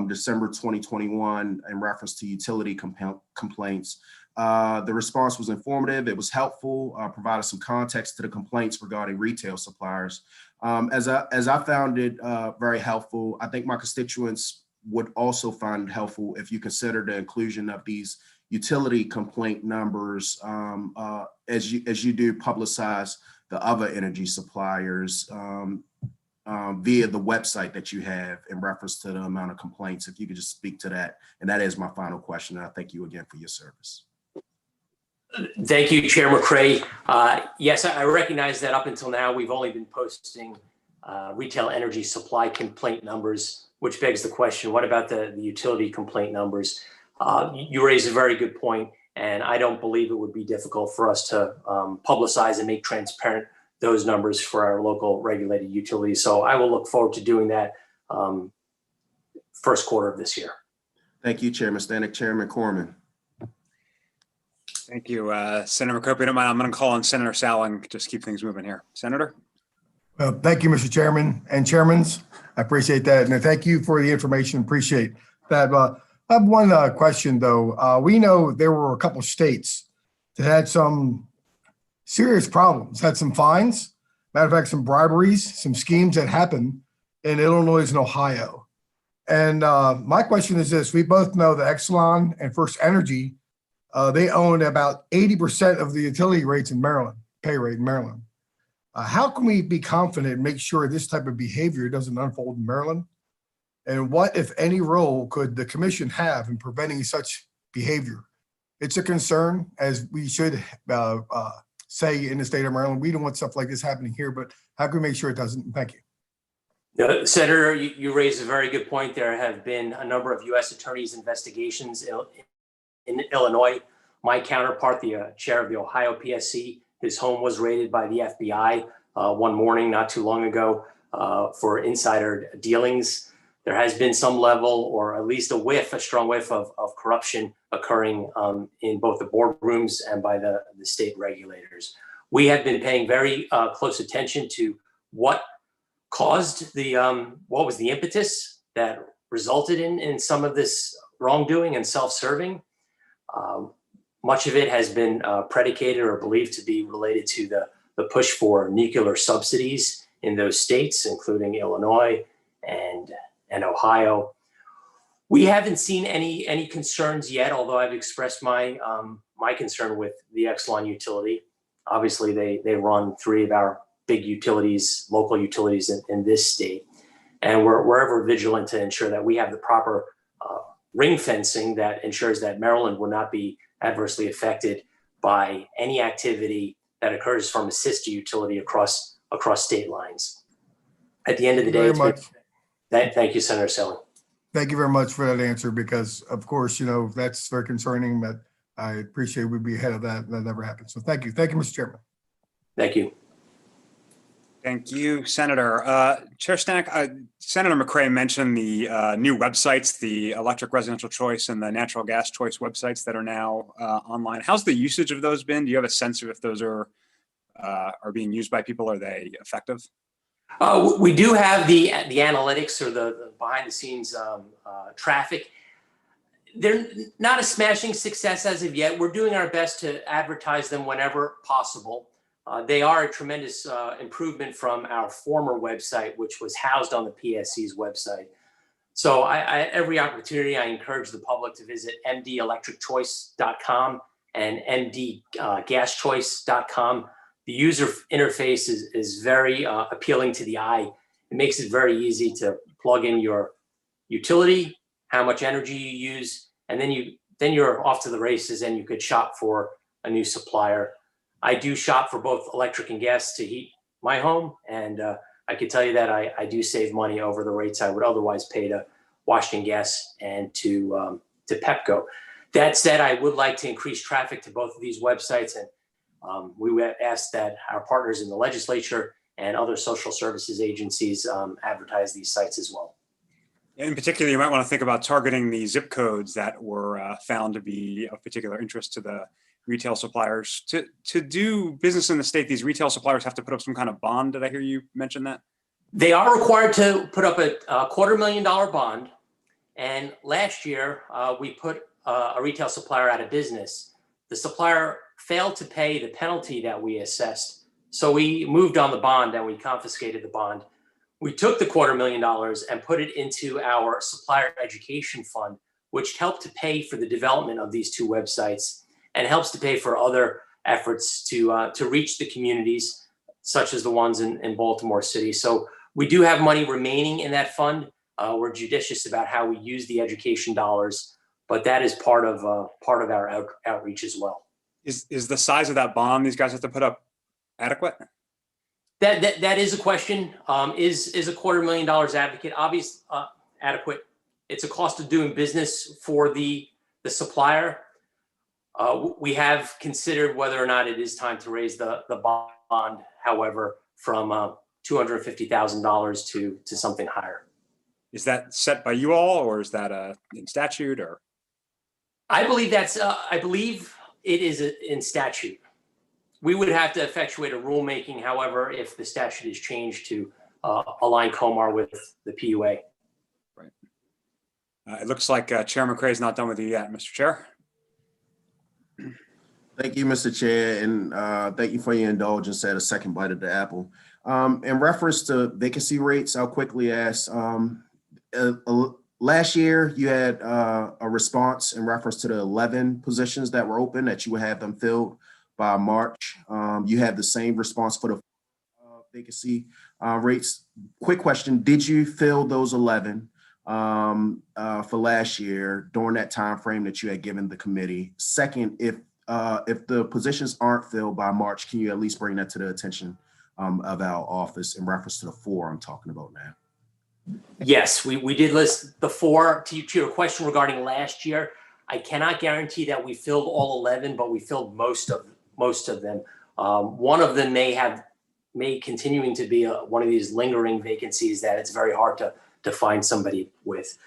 December 2021, in reference to utility complaints. The response was informative. It was helpful, provided some context to the complaints regarding retail suppliers. As I found it very helpful, I think my constituents would also find it helpful if you consider the inclusion of these utility complaint numbers as you do publicize the other energy suppliers via the website that you have in reference to the amount of complaints. If you could just speak to that. And that is my final question. And I thank you again for your service. Thank you, Chair McCray. Yes, I recognize that up until now, we've only been posting retail energy supply complaint numbers, which begs the question, what about the utility complaint numbers? You raise a very good point, and I don't believe it would be difficult for us to publicize and make transparent those numbers for our local regulated utilities. So I will look forward to doing that first quarter of this year. Thank you, Chairman Stanek. Chairman Corman. Thank you, Senator McCray. If you don't mind, I'm going to call on Senator Sal and just keep things moving here. Senator? Well, thank you, Mr. Chairman and Chairmans. I appreciate that. And thank you for the information. Appreciate that. I have one question, though. We know there were a couple of states that had some serious problems, had some fines, matter of fact, some briberies, some schemes that happened in Illinois and Ohio. And my question is this. We both know that Exelon and First Energy, they own about 80% of the utility rates in Maryland, pay rate in Maryland. How can we be confident and make sure this type of behavior doesn't unfold in Maryland? And what, if any, role could the commission have in preventing such behavior? It's a concern, as we should say in the state of Maryland. We don't want stuff like this happening here, but how can we make sure it doesn't? Thank you. Senator, you raised a very good point. There have been a number of U.S. attorneys' investigations in Illinois. My counterpart, the chair of the Ohio PSC, his home was raided by the FBI one morning not too long ago for insider dealings. There has been some level, or at least a strong whiff of corruption occurring in both the boardrooms and by the state regulators. We have been paying very close attention to what caused what was the impetus that resulted in some of this wrongdoing and self-serving. Much of it has been predicated or believed to be related to the push for nuclear subsidies in those states, including Illinois and Ohio. We haven't seen any concerns yet, although I've expressed my concern with the Exelon utility. Obviously, they run three of our big utilities, local utilities in this state, and we're ever vigilant to ensure that we have the proper ring fencing that ensures that Maryland will not be adversely affected by any activity that occurs from a sister utility across state lines. At the end of the day, thank you, Senator Selling. Thank you very much for that answer, because of course, that's very concerning, but I appreciate we'd be ahead of that. That never happened. So thank you. Thank you, Mr. Chairman. Thank you. Thank you, Senator. Chair Stanek, Senator McCray mentioned the new websites, the electric residential choice and the natural gas choice websites that are now online. How's the usage of those been? Do you have a sense of if those are are being used by people? Are they effective? We do have the analytics or the behind the scenes traffic. They're not a smashing success as of yet. We're doing our best to advertise them whenever possible. They are a tremendous improvement from our former website, which was housed on the PSC's website. So every opportunity, I encourage the public to visit mdelectricchoice.com and mdgaschoice.com. The user interface is very appealing to the eye. It makes it very easy to plug in your utility, how much energy you use, and then you're off to the races and you could shop for a new supplier. I do shop for both electric and gas to heat my home, and I can tell you that I do save money over the rates I would otherwise pay to Washington Gas and to Pepco. That said, I would like to increase traffic to both of these websites, and we would ask that our partners in the legislature and other social services agencies advertise these sites as well. In particular, you might want to think about targeting the zip codes that were found to be of particular interest to the retail suppliers. To do business in the state, these retail suppliers have to put up some kind of bond. Did I hear you mention that? They are required to put up a $250,000 bond. And last year, we put a retail supplier out of business. The supplier failed to pay the penalty that we assessed. So we moved on the bond and we confiscated the bond. We took the $250,000 and put it into our supplier education fund, which helped to pay for the development of these two websites and helps to pay for other efforts to reach the communities, such as the ones in Baltimore City. So we do have money remaining in that fund. We're judicious about how we use the education dollars, but that is part of our outreach as well. Is the size of that bond these guys have to put up adequate? That is a question. Is a $250,000 adequate? It's a cost of doing business for the supplier. We have considered whether or not it is time to raise the bond, however, from $250,000 to something higher. Is that set by you all, or is that in statute? Or I believe it is in statute. We would have to effectuate a rulemaking, however, if the statute is changed to align COMAR with the PUA. Right. It looks like Chair McCray is not done with you yet, Mr. Chair. Thank you, Mr. Chair, and thank you for your indulgence at a second bite of the apple. In reference to vacancy rates, I'll quickly ask, last year you had a response in reference to the 11 positions that were open that you would have them filled by March. You had the same response for the vacancy rates. Quick question, did you fill those 11 for last year during that time frame that you had given the committee? Second, if the positions aren't filled by March, can you at least bring that to the attention of our office in reference to the 4 I'm talking about now? Yes, we did list the 4. To your question regarding last year, I cannot guarantee that we filled all 11, but we filled most of them. One of them may continuing to be one of these lingering vacancies that it's very hard to find somebody with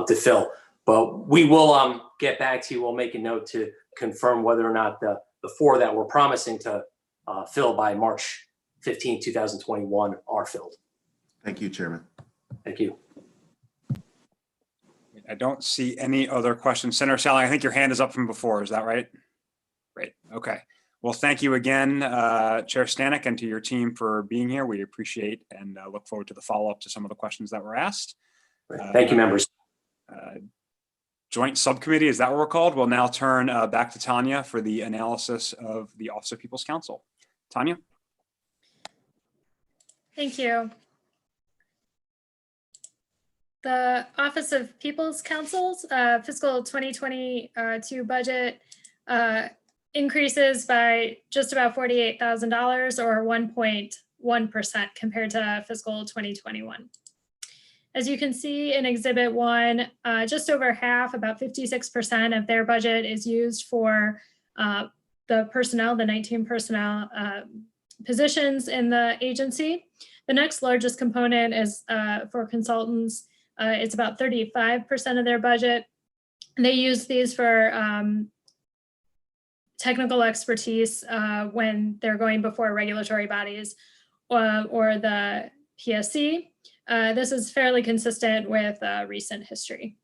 to fill. But we will get back to you. We'll make a note to confirm whether or not the 4 that we're promising to fill by March 15, 2021 are filled. Thank you, Chairman. Thank you. I don't see any other questions. Senator Sally, I think your hand is up from before. Is that right? Great. Okay. Well, thank you again, Chair Stanek, and to your team for being here. We appreciate and look forward to the follow-up to some of the questions that were asked. Thank you, members. Joint Subcommittee, is that what we're called? We'll now turn back to Tanya for the analysis of the Office of People's Counsel. Tanya? Thank you. The Office of People's Counsels fiscal 2022 budget increases by just about $48,000 or 1.1% compared to fiscal 2021. As you can see in Exhibit 1, just over half, about 56% of their budget is used for the personnel, the 19 personnel positions in the agency. The next largest component is for consultants. It's about 35% of their budget. They use these for technical expertise when they're going before regulatory bodies or the PSC. This is fairly consistent with recent history.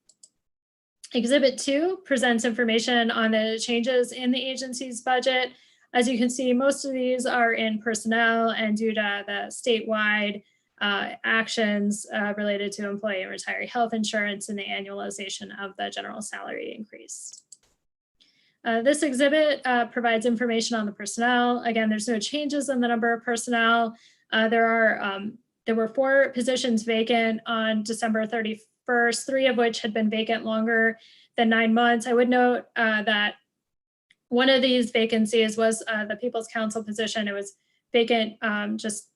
Exhibit 2 presents information on the changes in the agency's budget. As you can see, most of these are in personnel and due to the statewide actions related to employee and retiree health insurance and the annualization of the general salary increase. This exhibit provides information on the personnel. Again, there's no changes in the number of personnel. There were 4 positions vacant on December 31st, 3 of which had been vacant longer than 9 months. I would note that one of these vacancies was the People's Council position. It was vacant just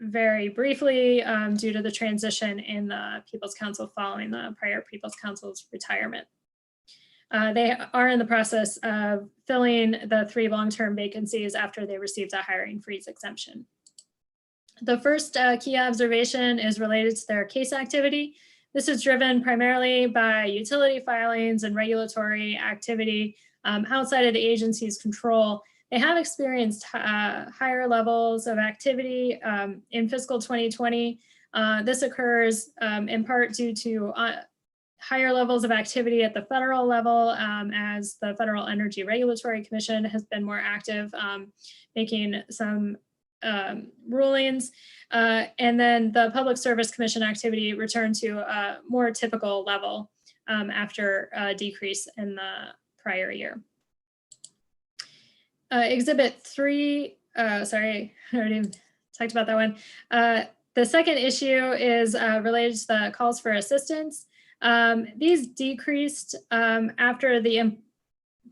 very briefly due to the transition in the People's Council following the prior People's Council's retirement. They are in the process of filling the 3 long-term vacancies after they received a hiring freeze exemption. The first key observation is related to their case activity. This is driven primarily by utility filings and regulatory activity outside of the agency's control. They have experienced higher levels of activity in fiscal 2020. This occurs in part due to higher levels of activity at the federal level as the Federal Energy Regulatory Commission has been more active, making some rulings. And then the Public Service Commission activity returned to a more typical level after a decrease in the prior year. Exhibit 3, sorry, I already talked about that one. The second issue is related to the calls for assistance. These decreased after the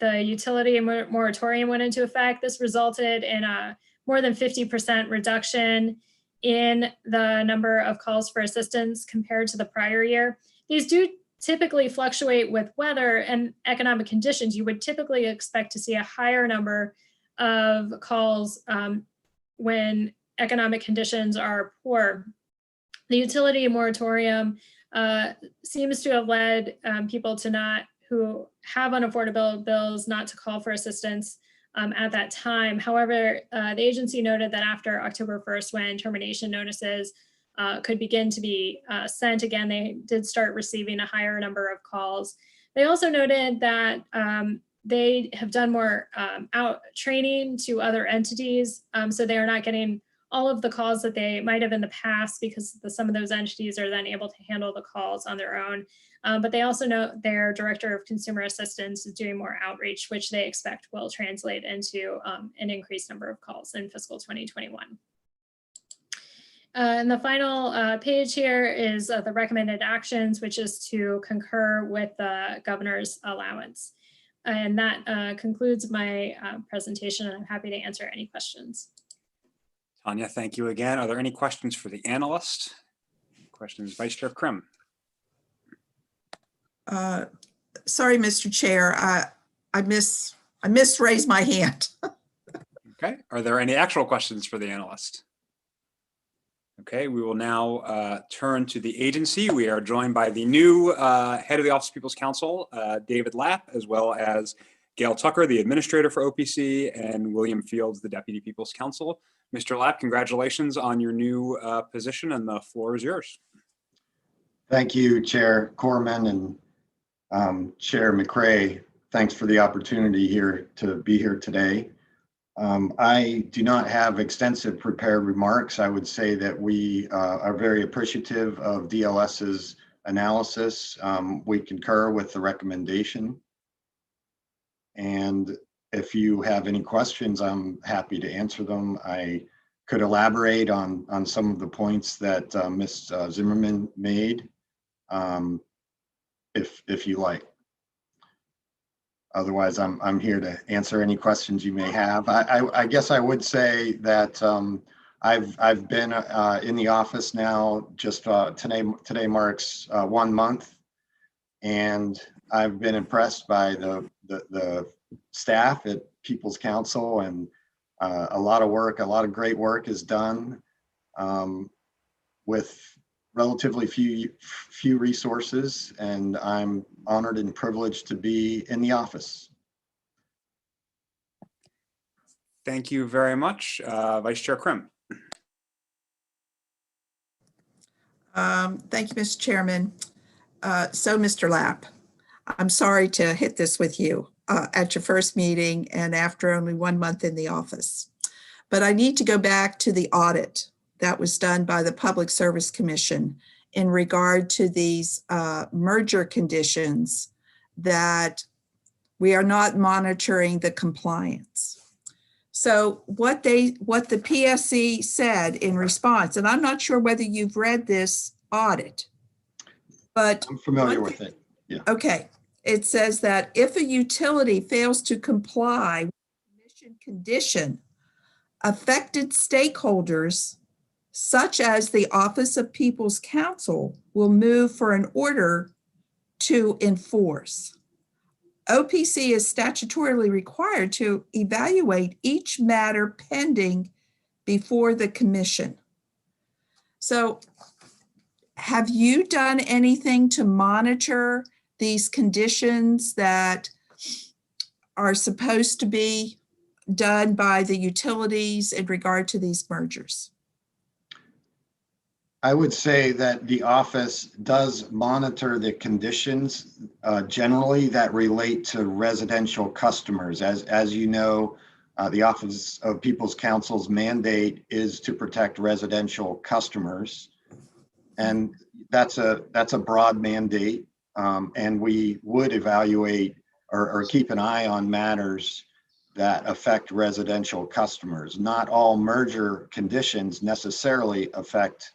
utility moratorium went into effect. This resulted in a more than 50% reduction in the number of calls for assistance compared to the prior year. These do typically fluctuate with weather and economic conditions. You would typically expect to see a higher number of calls when economic conditions are poor. The utility moratorium seems to have led people to who have unaffordable bills not to call for assistance at that time. However, the agency noted that after October 1st, when termination notices could begin to be sent again, they did start receiving a higher number of calls. They also noted that they have done more out training to other entities, so they are not getting all of the calls that they might have in the past because some of those entities are then able to handle the calls on their own. But they also note their Director of Consumer Assistance is doing more outreach, which they expect will translate into an increased number of calls in fiscal 2021. And the final page here is the recommended actions, which is to concur with the governor's allowance. And that concludes my presentation, and I'm happy to answer any questions. Tanya, thank you again. Are there any questions for the analyst? Questions, Vice Chair Krim? Sorry, Mr. Chair, I misraised my hand. Okay, are there any actual questions for the analyst? Okay, we will now turn to the agency. We are joined by the new head of the Office of People's Counsel, David Lapp, as well as Gail Tucker, the administrator for OPC, and William Fields, the deputy People's Counsel. Mr. Lapp, congratulations on your new position, and the floor is yours. Thank you, Chair Corman and Chair McCray. Thanks for the opportunity to be here today. I do not have extensive prepared remarks. I would say that we are very appreciative of DLS's analysis. We concur with the recommendation. And if you have any questions, I'm happy to answer them. I could elaborate on some of the points that Ms. Zimmerman made, if you like. Otherwise, I'm here to answer any questions you may have. I guess I would say that I've been in the office now just today marks 1 month, and I've been impressed by the staff at People's Counsel, and a lot of great work is done with relatively few resources, and I'm honored and privileged to be in the office. Thank you very much. Vice Chair Krim. Thank you, Mr. Chairman. So, Mr. Lapp, I'm sorry to hit this with you at your first meeting and after only 1 month in the office. But I need to go back to the audit that was done by the Public Service Commission in regard to these merger conditions that we are not monitoring the compliance. So what the PSC said in response, and I'm not sure whether you've read this audit, but I'm familiar with it. Yeah. okay. It says that if a utility fails to comply with the commission condition, affected stakeholders, such as the Office of People's Counsel, will move for an order to enforce. OPC is statutorily required to evaluate each matter pending before the commission. So have you done anything to monitor these conditions that are supposed to be done by the utilities in regard to these mergers? I would say that the office does monitor the conditions generally that relate to residential customers. As you know, the Office of People's Counsel's mandate is to protect residential customers. And that's a broad mandate. And we would evaluate or keep an eye on matters that affect residential customers. Not all merger conditions necessarily affect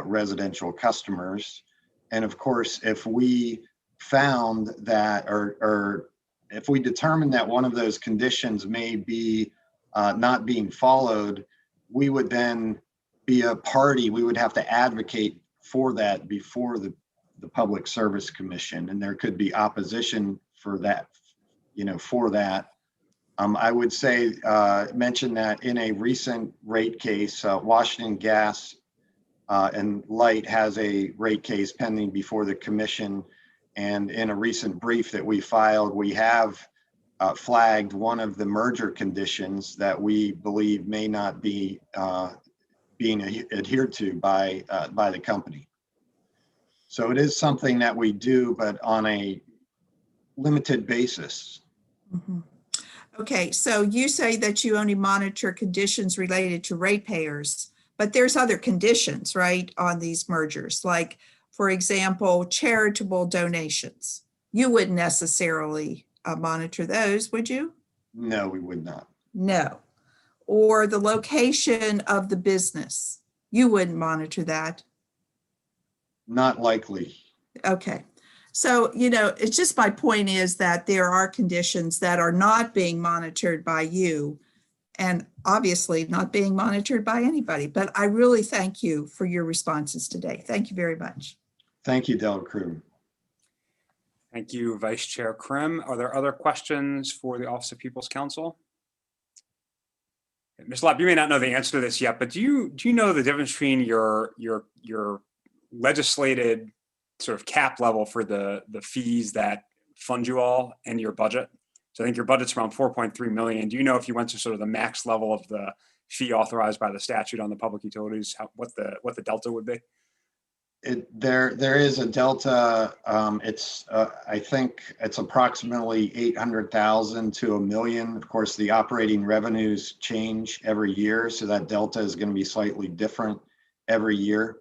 residential customers. And of course, if we found that, or if we determined that one of those conditions may be not being followed, we would then be a party. We would have to advocate for that before the Public Service Commission, and there could be opposition for that, for that. I would say, mention that in a recent rate case, Washington Gas and Light has a rate case pending before the commission. And in a recent brief that we filed, we have flagged one of the merger conditions that we believe may not be being adhered to by the company. So it is something that we do, but on a limited basis. Mm-hmm. Okay, so you say that you only monitor conditions related to ratepayers, but there's other conditions, right, on these mergers, like, for example, charitable donations. You wouldn't necessarily monitor those, would you? No, we would not. No. Or the location of the business. You wouldn't monitor that. Not likely. Okay. So, it's just my point is that there are conditions that are not being monitored by you and obviously not being monitored by anybody. But I really thank you for your responses today. Thank you very much. Thank you, Del Crew. Thank you, Vice Chair Krim. Are there other questions for the Office of People's Counsel? Ms. Lapp, you may not know the answer to this yet, but do you know the difference between your legislated sort of cap level for the fees that fund you all and your budget? So I think your budget's around 4.3 million. Do you know if you went to sort of the max level of the fee authorized by the statute on the public utilities, what the delta would be? There is a delta. I think it's approximately 800,000 to $1 million. Of course, the operating revenues change every year, so that delta is going to be slightly different every year.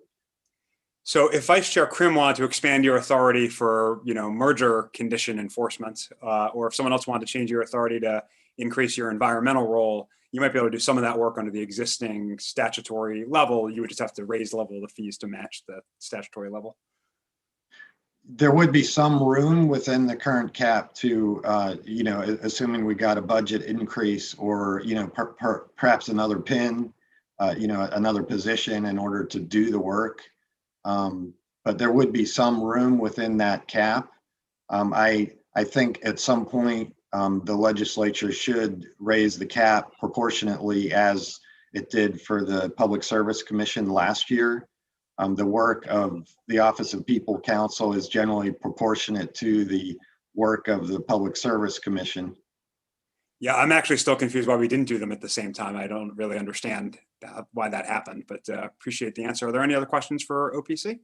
So if Vice Chair Krim wanted to expand your authority for, merger condition enforcement, or if someone else wanted to change your authority to increase your environmental role, you might be able to do some of that work under the existing statutory level. You would just have to raise the level of the fees to match the statutory level. There would be some room within the current cap to, assuming we got a budget increase or, perhaps another PIN, another position in order to do the work. But there would be some room within that cap. I think at some point the legislature should raise the cap proportionately as it did for the Public Service Commission last year. The work of the Office of People Counsel is generally proportionate to the work of the Public Service Commission. Yeah, I'm actually still confused why we didn't do them at the same time. I don't really understand why that happened, but appreciate the answer. Are there any other questions for OPC?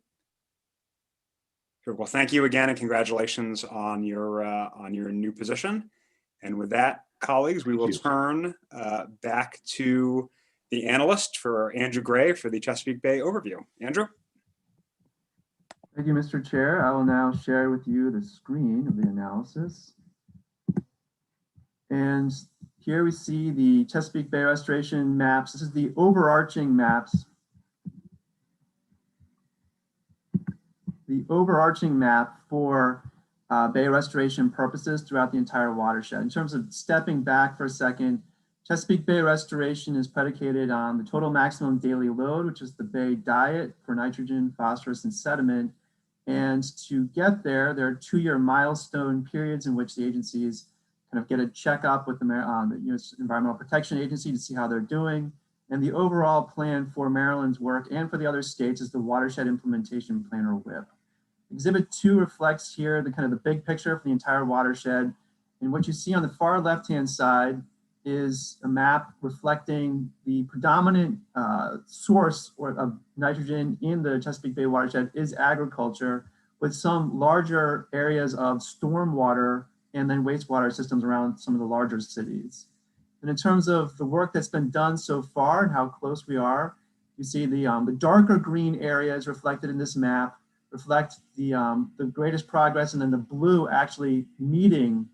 Sure. Well, thank you again and congratulations on your new position. And with that, colleagues, we will turn back to the analyst for Andrew Gray for the Chesapeake Bay overview. Andrew? Thank you, Mr. Chair. I will now share with you the screen of the analysis. And here we see the Chesapeake Bay restoration maps. This is the overarching maps. The overarching map for bay restoration purposes throughout the entire watershed. In terms of stepping back for a second, Chesapeake Bay restoration is predicated on the total maximum daily load, which is the bay diet for nitrogen, phosphorus, and sediment. And to get there, there are 2-year milestone periods in which the agencies kind of get a checkup with the U.S. Environmental Protection Agency to see how they're doing. And the overall plan for Maryland's work and for the other states is the Watershed Implementation Plan, or WIP. Exhibit 2 reflects here the kind of the big picture for the entire watershed. And what you see on the far left-hand side is a map reflecting the predominant source of nitrogen in the Chesapeake Bay watershed is agriculture, with some larger areas of stormwater and then wastewater systems around some of the larger cities. And in terms of the work that's been done so far and how close we are, you see the darker green areas reflected in this map reflect the greatest progress, and then the blue actually meeting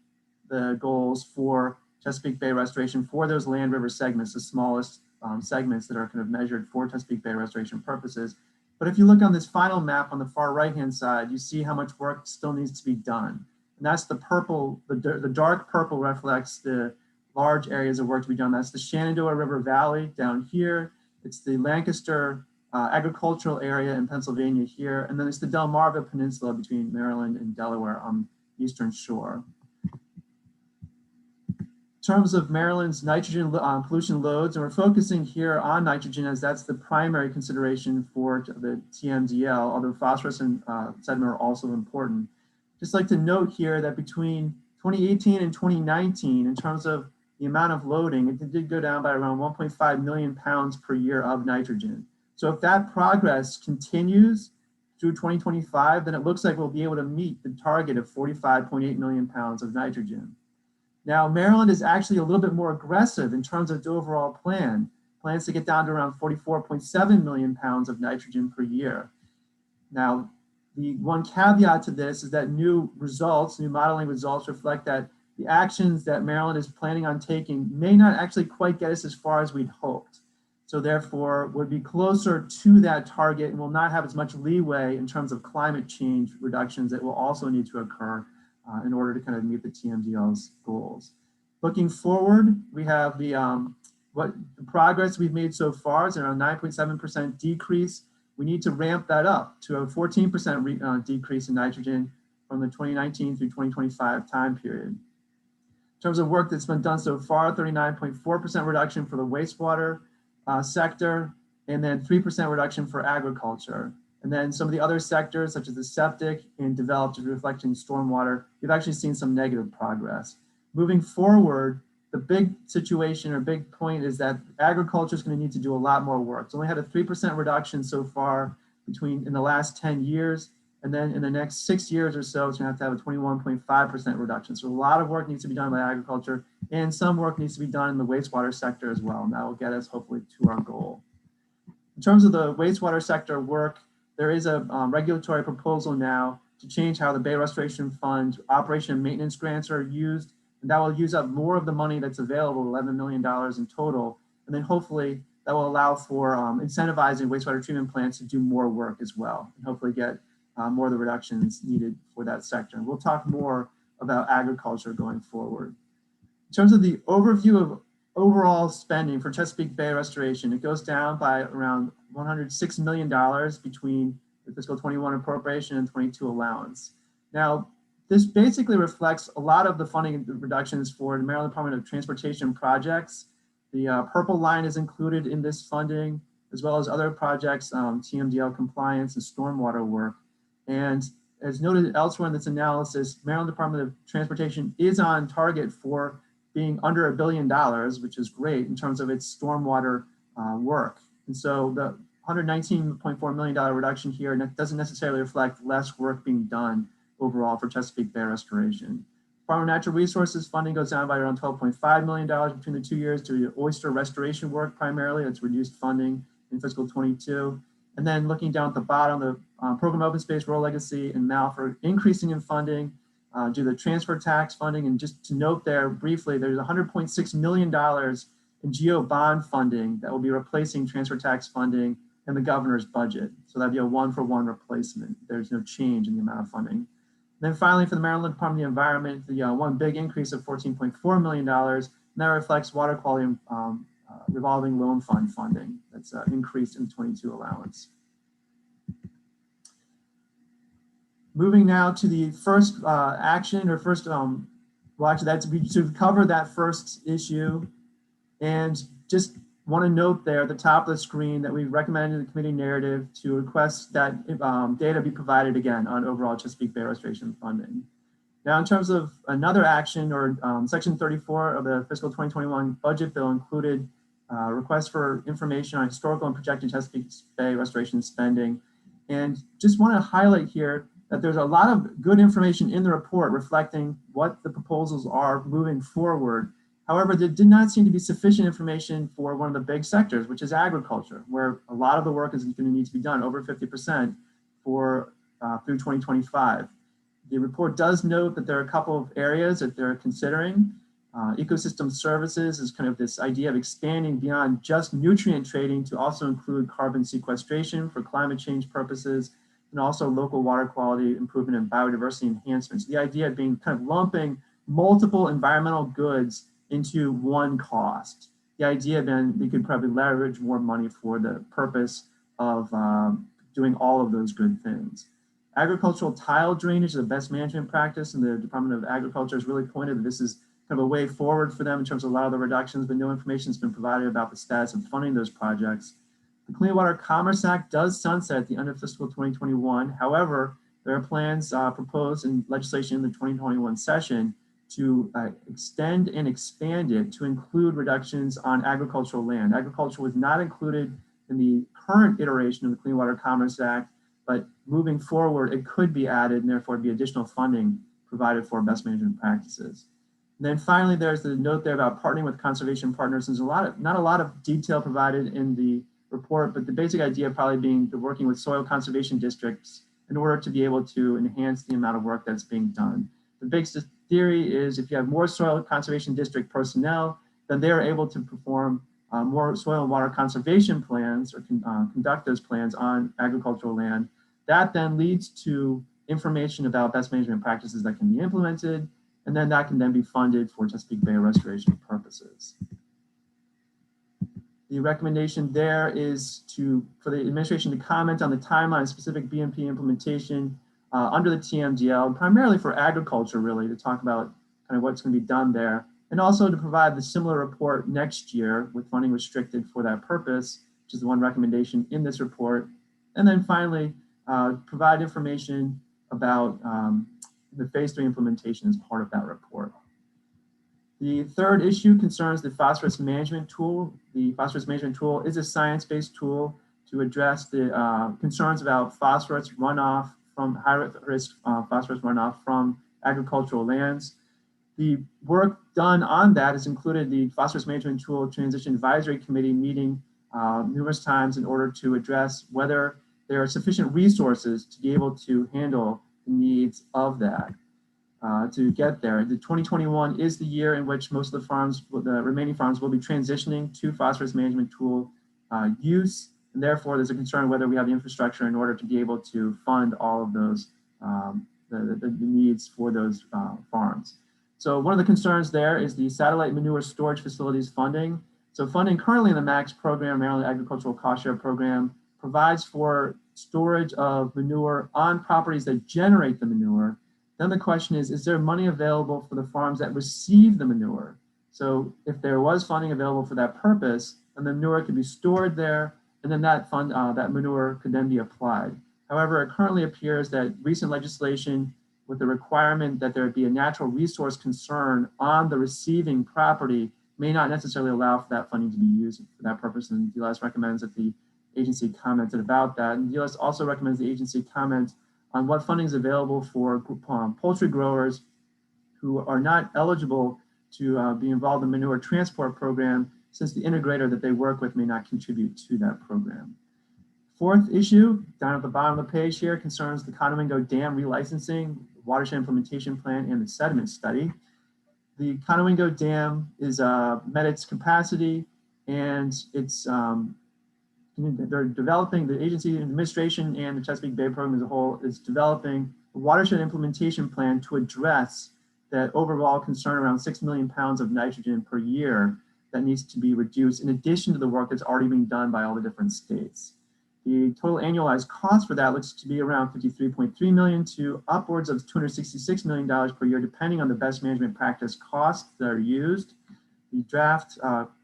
the goals for Chesapeake Bay restoration for those land river segments, the smallest segments that are kind of measured for Chesapeake Bay restoration purposes. But if you look on this final map on the far right-hand side, you see how much work still needs to be done. And that's the purple, the dark purple reflects the large areas of work to be done. That's the Shenandoah River Valley down here. It's the Lancaster agricultural area in Pennsylvania here. And then it's the Delmarva Peninsula between Maryland and Delaware on the eastern shore. In terms of Maryland's nitrogen pollution loads, and we're focusing here on nitrogen as that's the primary consideration for the TMDL, although phosphorus and sediment are also important. Just like to note here that between 2018 and 2019, in terms of the amount of loading, it did go down by around 1.5 million pounds per year of nitrogen. So if that progress continues through 2025, then it looks like we'll be able to meet the target of 45.8 million pounds of nitrogen. Now, Maryland is actually a little bit more aggressive in terms of the overall plan. Plans to get down to around 44.7 million pounds of nitrogen per year. Now, the one caveat to this is that new modeling results reflect that the actions that Maryland is planning on taking may not actually quite get us as far as we'd hoped. So therefore, would be closer to that target and will not have as much leeway in terms of climate change reductions that will also need to occur in order to kind of meet the TMDL's goals. Looking forward, we have the progress we've made so far is around 9.7% decrease. We need to ramp that up to a 14% decrease in nitrogen from the 2019 through 2025 time period. In terms of work that's been done so far, 39.4% reduction for the wastewater sector, and then 3% reduction for agriculture. And then some of the other sectors, such as the septic and developed reflecting stormwater, we've actually seen some negative progress. Moving forward, the big situation or big point is that agriculture is going to need to do a lot more work. It's only had a 3% reduction so far in the last 10 years. And then in the next 6 years or so, it's going to have a 21.5% reduction. So a lot of work needs to be done by agriculture, and some work needs to be done in the wastewater sector as well. And that will get us hopefully to our goal. In terms of the wastewater sector work, there is a regulatory proposal now to change how the Bay Restoration Fund operation and maintenance grants are used. And that will use up more of the money that's available, $11 million in total. And then hopefully that will allow for incentivizing wastewater treatment plants to do more work as well, and hopefully get more of the reductions needed for that sector. And we'll talk more about agriculture going forward. In terms of the overview of overall spending for Chesapeake Bay restoration, it goes down by around $106 million between the fiscal 21 appropriation and 22 allowance. Now, this basically reflects a lot of the funding reductions for the Maryland Department of Transportation projects. The purple line is included in this funding, as well as other projects, TMDL compliance and stormwater work. And as noted elsewhere in this analysis, Maryland Department of Transportation is on target for being under $1 billion, which is great in terms of its stormwater work. And so the $119.4 million reduction here doesn't necessarily reflect less work being done overall for Chesapeake Bay restoration. Farm and Natural Resources funding goes down by around $12.5 million between the 2 years to oyster restoration work primarily. That's reduced funding in fiscal 22. And then looking down at the bottom, the program open space, rural legacy, and MAL for increasing in funding due to the transfer tax funding. And just to note there briefly, there's $100.6 million in GEO bond funding that will be replacing transfer tax funding in the governor's budget. So that'd be a 1-for-1 replacement. There's no change in the amount of funding. Then finally, for the Maryland Department of the Environment, the one big increase of $14.4 million, and that reflects water quality revolving loan fund funding that's increased in the 22 allowance. Moving now to the first action or first, well, actually that's to cover that first issue. And just want to note there at the top of the screen that we recommended in the committee narrative to request that data be provided again on overall Chesapeake Bay restoration funding. Now, in terms of another action, or section 34 of the fiscal 2021 budget bill included requests for information on historical and projected Chesapeake Bay restoration spending. And just want to highlight here that there's a lot of good information in the report reflecting what the proposals are moving forward. However, there did not seem to be sufficient information for one of the big sectors, which is agriculture, where a lot of the work is going to need to be done, over 50% for through 2025. The report does note that there are a couple of areas that they're considering. Ecosystem services is kind of this idea of expanding beyond just nutrient trading to also include carbon sequestration for climate change purposes, and also local water quality improvement and biodiversity enhancements. The idea being kind of lumping multiple environmental goods into one cost. The idea then we could probably leverage more money for the purpose of doing all of those good things. Agricultural tile drainage is the best management practice, and the Department of Agriculture has really pointed that this is kind of a way forward for them in terms of a lot of the reductions, but no information has been provided about the status of funding those projects. The Clean Water Commerce Act does sunset at the end of fiscal 2021. However, there are plans proposed in legislation in the 2021 session to extend and expand it to include reductions on agricultural land. Agriculture was not included in the current iteration of the Clean Water Commerce Act, but moving forward, it could be added and therefore be additional funding provided for best management practices. And then finally, there's the note there about partnering with conservation partners. There's not a lot of detail provided in the report, but the basic idea probably being to working with soil conservation districts in order to be able to enhance the amount of work that's being done. The basic theory is if you have more soil conservation district personnel, then they're able to perform more soil and water conservation plans or conduct those plans on agricultural land. That then leads to information about best management practices that can be implemented, and then that can then be funded for Chesapeake Bay restoration purposes. The recommendation there is for the administration to comment on the timeline of specific BMP implementation under the TMDL, primarily for agriculture, really, to talk about kind of what's going to be done there, and also to provide the similar report next year with funding restricted for that purpose, which is the one recommendation in this report. And then finally, provide information about the phase 3 implementation as part of that report. The third issue concerns the phosphorus management tool. The phosphorus management tool is a science-based tool to address the concerns about phosphorus runoff from high-risk phosphorus runoff from agricultural lands. The work done on that has included the Phosphorus Management Tool Transition Advisory Committee meeting numerous times in order to address whether there are sufficient resources to be able to handle the needs of that. To get there, the 2021 is the year in which most of the farms, the remaining farms, will be transitioning to phosphorus management tool use, and therefore there's a concern whether we have the infrastructure in order to be able to fund all of those the needs for those farms. So one of the concerns there is the satellite manure storage facilities funding. So funding currently in the MAX program, Maryland Agricultural Cost Share Program, provides for storage of manure on properties that generate the manure. Then the question is there money available for the farms that receive the manure? So if there was funding available for that purpose, then the manure could be stored there, and then that manure could then be applied. However, it currently appears that recent legislation with the requirement that there be a natural resource concern on the receiving property may not necessarily allow for that funding to be used for that purpose. And DLS recommends that the agency commented about that. And DLS also recommends the agency comment on what funding is available for poultry growers who are not eligible to be involved in the manure transport program, since the integrator that they work with may not contribute to that program. Fourth issue, down at the bottom of the page here, concerns the Conowingo Dam relicensing, watershed implementation plan, and the sediment study. The Conowingo Dam is met its capacity, and it's they're developing, the agency administration and the Chesapeake Bay program as a whole is developing a watershed implementation plan to address that overall concern around 6 million pounds of nitrogen per year that needs to be reduced, in addition to the work that's already being done by all the different states. The total annualized cost for that looks to be around $53.3 million to upwards of $266 million per year, depending on the best management practice costs that are used. The draft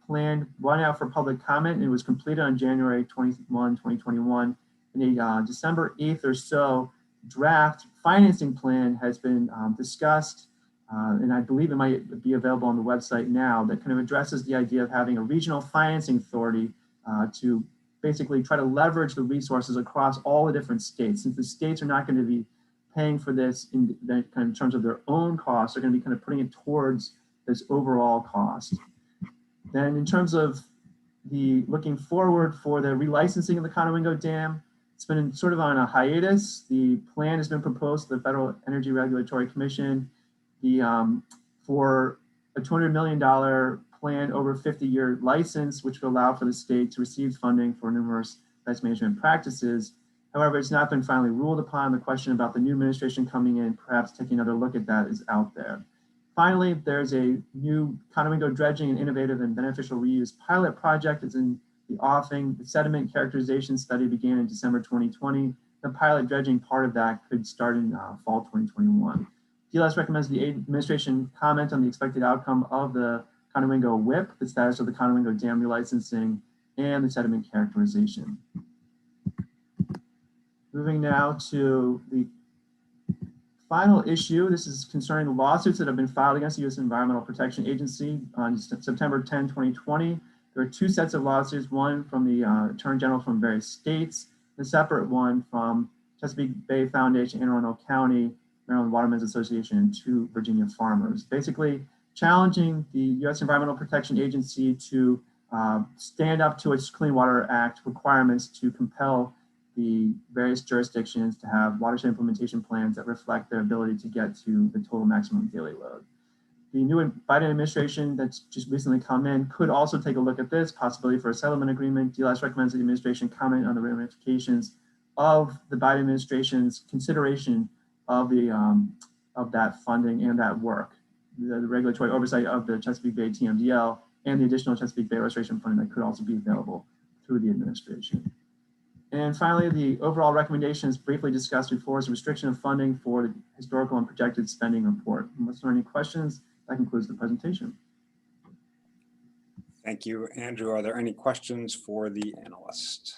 plan went out for public comment and it was completed on January 21, 2021. And a December 8th or so draft financing plan has been discussed. And I believe it might be available on the website now, that kind of addresses the idea of having a regional financing authority to basically try to leverage the resources across all the different states. Since the states are not going to be paying for this in terms of their own costs, they're going to be kind of putting it towards this overall cost. Then in terms of the looking forward for the relicensing of the Conowingo Dam, it's been sort of on a hiatus. The plan has been proposed to the Federal Energy Regulatory Commission for a $200 million plan over a 50-year license, which would allow for the state to receive funding for numerous best management practices. However, it's not been finally ruled upon. The question about the new administration coming in, perhaps taking another look at that, is out there. Finally, there's a new Conowingo dredging and innovative and beneficial reuse pilot project. It's in the offing. The sediment characterization study began in December 2020. The pilot dredging part of that could start in fall 2021. DLS recommends the administration comment on the expected outcome of the Conowingo WIP, the status of the Conowingo Dam relicensing, and the sediment characterization. Moving now to the final issue. This is concerning the lawsuits that have been filed against the U.S. Environmental Protection Agency on September 10, 2020. There are two sets of lawsuits, one from the Attorney General from various states, a separate one from Chesapeake Bay Foundation, Anne Arundel County, Maryland Watermen's Association, and two Virginia farmers, basically challenging the U.S. Environmental Protection Agency to stand up to its Clean Water Act requirements to compel the various jurisdictions to have watershed implementation plans that reflect their ability to get to the total maximum daily load. The new Biden administration that's just recently come in could also take a look at this possibility for a settlement agreement. DLS recommends that the administration comment on the ramifications of the Biden administration's consideration of the of that funding and that work, the regulatory oversight of the Chesapeake Bay TMDL and the additional Chesapeake Bay restoration funding that could also be available through the administration. And finally, the overall recommendation is briefly discussed before is a restriction of funding for the historical and projected spending report. Unless there are any questions, that concludes the presentation. Thank you, Andrew. Are there any questions for the analyst?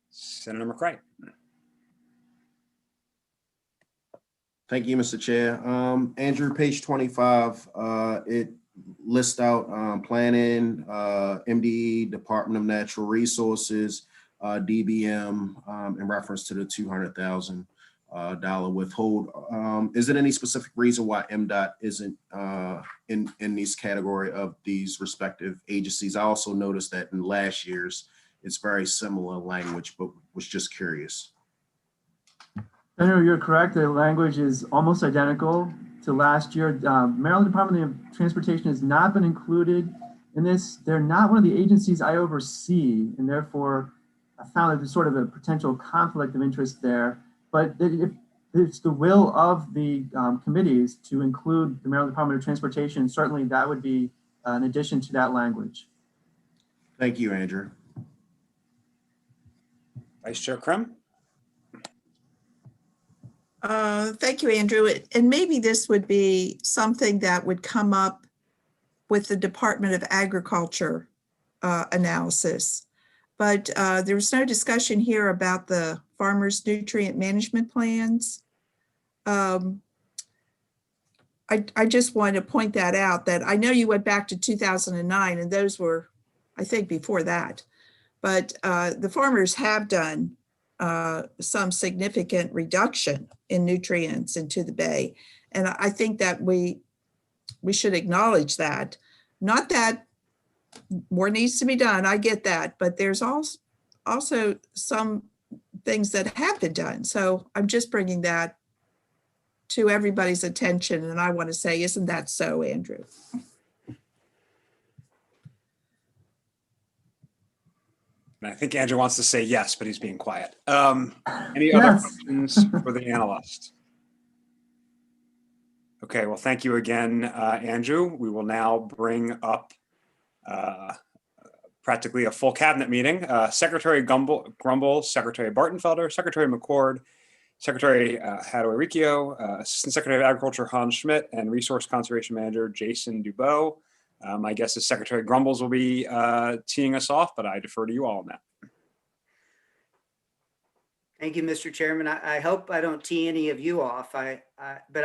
Senator McCray. Thank you, Mr. Chair. Andrew, page 25, it lists out planning, MDE, Department of Natural Resources, DBM, in reference to the $200,000 withhold. Is there any specific reason why MDOT isn't in these category of these respective agencies? I also noticed that in last year's, it's very similar language, but was just curious. Senator, you're correct. The language is almost identical to last year. Maryland Department of Transportation has not been included in this. They're not one of the agencies I oversee, and therefore I found that there's sort of a potential conflict of interest there. But if it's the will of the committees to include the Maryland Department of Transportation, certainly that would be an addition to that language. Thank you, Andrew. Vice Chair Crum. Thank you, Andrew. And maybe this would be something that would come up with the Department of Agriculture analysis. But there was no discussion here about the farmers' nutrient management plans. I just want to point that out, that I know you went back to 2009 and those were, I think, before that. But the farmers have done some significant reduction in nutrients into the bay. And I think that we should acknowledge that. Not that more needs to be done, I get that, but there's also some things that have been done. So I'm just bringing that to everybody's attention. And I want to say, isn't that so, Andrew? And I think Andrew wants to say yes, but he's being quiet. Any other Yes. questions for the analyst? Okay, well, thank you again, Andrew. We will now bring up practically a full cabinet meeting. Secretary Grumble, Secretary Bartenfelder, Secretary McCord, Secretary Hadaway-Riccio, Assistant Secretary of Agriculture Hans Schmidt, and Resource Conservation Manager Jason Dubow. My guess is Secretary Grumbles will be teeing us off, but I defer to you all on that. Thank you, Mr. Chairman. I hope I don't tee any of you off. But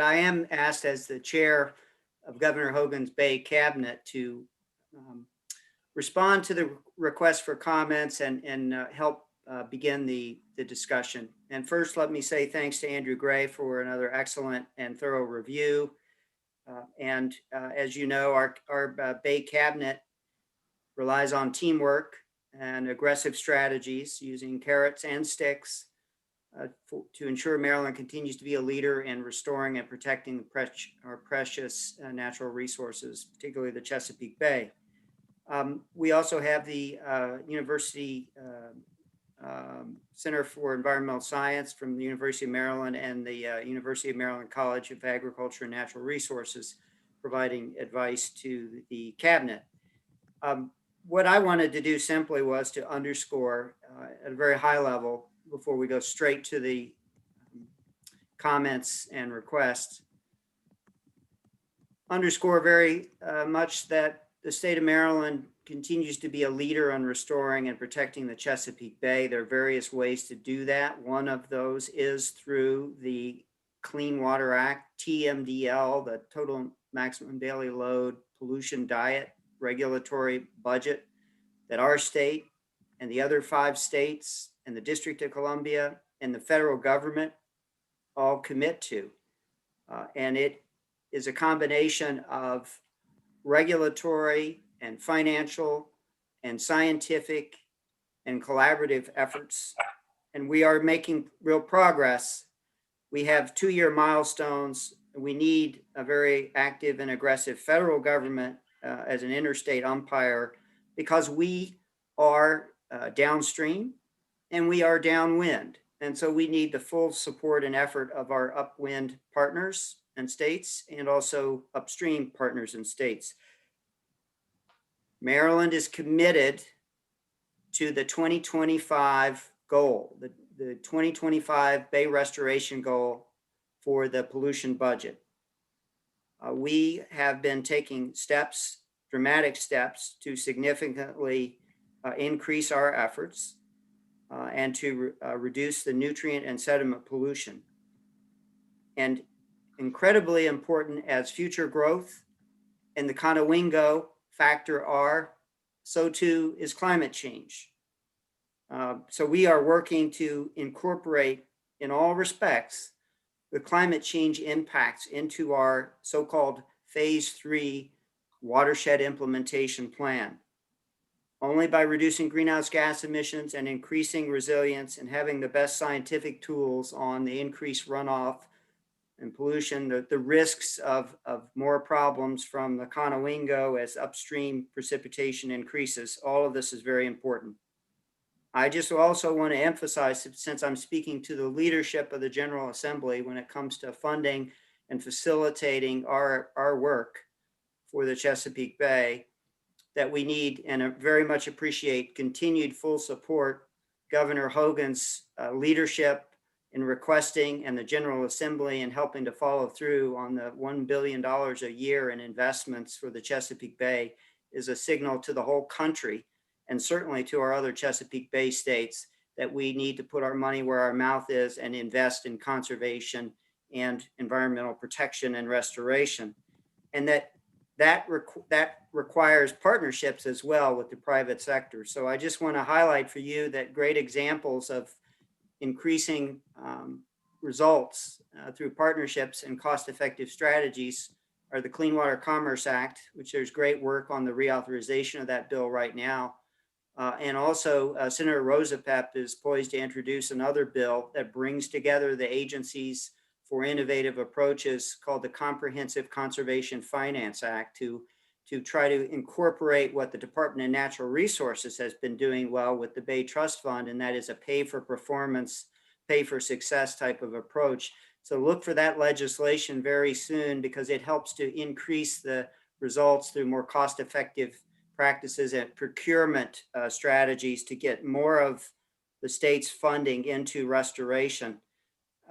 I am asked as the chair of Governor Hogan's Bay Cabinet to respond to the request for comments and help begin the discussion. And first, let me say thanks to Andrew Gray for another excellent and thorough review. As you know, our Bay Cabinet relies on teamwork and aggressive strategies using carrots and sticks to ensure Maryland continues to be a leader in restoring and protecting our precious natural resources, particularly the Chesapeake Bay. We also have the University Center for Environmental Science from the University of Maryland and the University of Maryland College of Agriculture and Natural Resources providing advice to the cabinet. What I wanted to do simply was to underscore at a very high level, before we go straight to the comments and requests, underscore very much that the state of Maryland continues to be a leader on restoring and protecting the Chesapeake Bay. There are various ways to do that. One of those is through the Clean Water Act, TMDL, the Total Maximum Daily Load Pollution Diet regulatory budget that our state and the other 5 states and the District of Columbia and the federal government all commit to. And it is a combination of regulatory and financial and scientific and collaborative efforts. And we are making real progress. We have 2-year milestones. We need a very active and aggressive federal government as an interstate umpire, because we are downstream and we are downwind. And so we need the full support and effort of our upwind partners and states, and also upstream partners and states. Maryland is committed to the 2025 goal, the 2025 Bay restoration goal for the pollution budget. We have been taking steps, dramatic steps, to significantly increase our efforts and to reduce the nutrient and sediment pollution. And incredibly important as future growth and the Conowingo factor are, so too is climate change. So we are working to incorporate in all respects the climate change impacts into our so-called phase 3 watershed implementation plan. Only by reducing greenhouse gas emissions and increasing resilience and having the best scientific tools on the increased runoff and pollution, the risks of more problems from the Conowingo as upstream precipitation increases, all of this is very important. I just also want to emphasize, since I'm speaking to the leadership of the General Assembly when it comes to funding and facilitating our work for the Chesapeake Bay, that we need and very much appreciate continued full support, Governor Hogan's leadership in requesting, and the General Assembly in helping to follow through on the $1 billion a year in investments for the Chesapeake Bay is a signal to the whole country, and certainly to our other Chesapeake Bay states, that we need to put our money where our mouth is and invest in conservation and environmental protection and restoration. And that requires partnerships as well with the private sector. So I just want to highlight for you that great examples of increasing results through partnerships and cost-effective strategies are the Clean Water Commerce Act, which there's great work on the reauthorization of that bill right now. And also Senator Rosapep is poised to introduce another bill that brings together the agencies for innovative approaches called the Comprehensive Conservation Finance Act to try to incorporate what the Department of Natural Resources has been doing well with the Bay Trust Fund, and that is a pay for performance, pay for success type of approach. So look for that legislation very soon because it helps to increase the results through more cost-effective practices and procurement strategies to get more of the state's funding into restoration.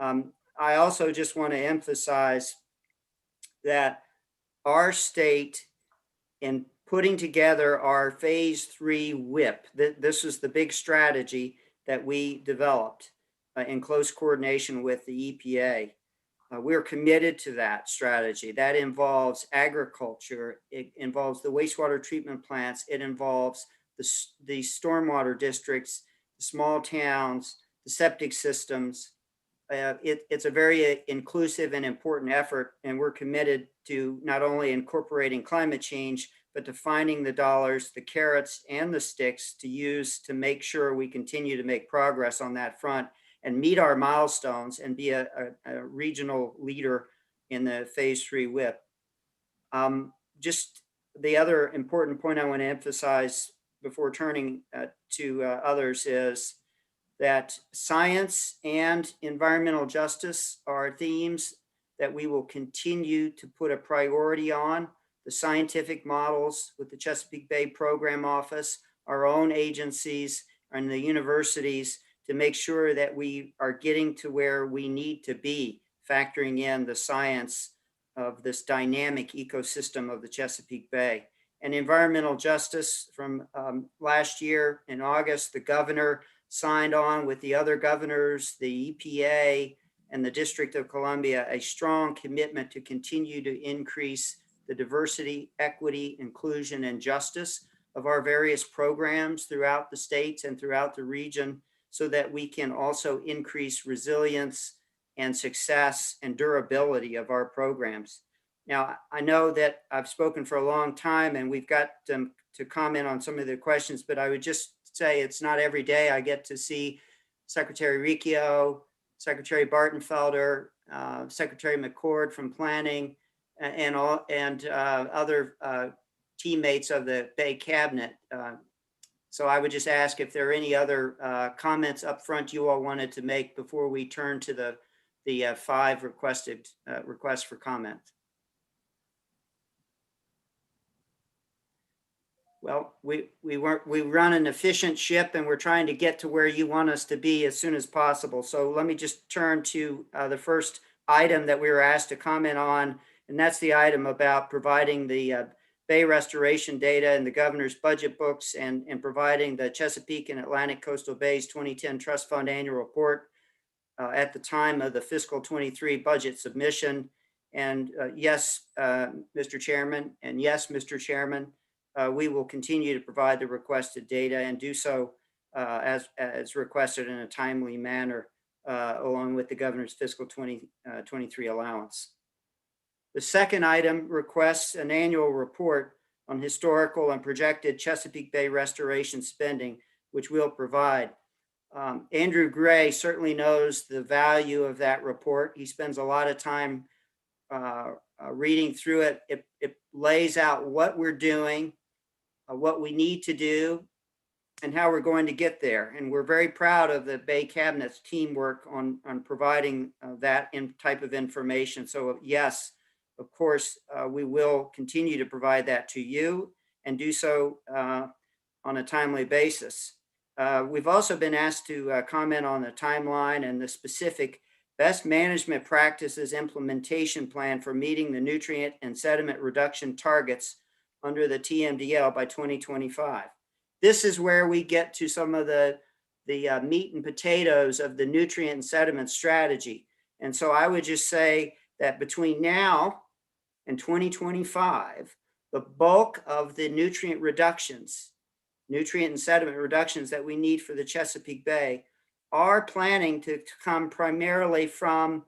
I also just want to emphasize that our state, in putting together our phase 3 WIP, this is the big strategy that we developed in close coordination with the EPA. We're committed to that strategy. That involves agriculture. It involves the wastewater treatment plants. It involves the stormwater districts, the small towns, the septic systems. It's a very inclusive and important effort, and we're committed to not only incorporating climate change, but to finding the dollars, the carrots, and the sticks to use to make sure we continue to make progress on that front and meet our milestones and be a regional leader in the phase 3 WIP. Just the other important point I want to emphasize before turning to others is that science and environmental justice are themes that we will continue to put a priority on. The scientific models with the Chesapeake Bay Program Office, our own agencies, and the universities to make sure that we are getting to where we need to be, factoring in the science of this dynamic ecosystem of the Chesapeake Bay. And environmental justice from last year in August, the governor signed on with the other governors, the EPA, and the District of Columbia, a strong commitment to continue to increase the diversity, equity, inclusion, and justice of our various programs throughout the states and throughout the region, so that we can also increase resilience and success and durability of our programs. Now, I know that I've spoken for a long time and we've got to comment on some of the questions, but I would just say it's not every day I get to see Secretary Riccio, Secretary Bartenfelder, Secretary McCord from Planning, and other teammates of the Bay Cabinet. So I would just ask if there are any other comments up front you all wanted to make before we turn to the 5 requests for comment. Well, we run an efficient ship and we're trying to get to where you want us to be as soon as possible. So let me just turn to the first item that we were asked to comment on, and that's the item about providing the Bay restoration data in the governor's budget books and providing the Chesapeake and Atlantic Coastal Bays 2010 Trust Fund annual report at the time of the fiscal 23 budget submission. And yes, Mr. Chairman, and yes, Mr. Chairman, we will continue to provide the requested data and do so as requested in a timely manner along with the governor's fiscal 2023 allowance. The second item requests an annual report on historical and projected Chesapeake Bay restoration spending, which we'll provide. Andrew Gray certainly knows the value of that report. He spends a lot of time reading through it. It lays out what we're doing, what we need to do, and how we're going to get there. And we're very proud of the Bay Cabinet's teamwork on providing that type of information. So yes, of course, we will continue to provide that to you and do so on a timely basis. We've also been asked to comment on the timeline and the specific best management practices implementation plan for meeting the nutrient and sediment reduction targets under the TMDL by 2025. This is where we get to some of the meat and potatoes of the nutrient and sediment strategy. And so I would just say that between now and 2025, the bulk of the nutrient and sediment reductions that we need for the Chesapeake Bay are planning to come primarily from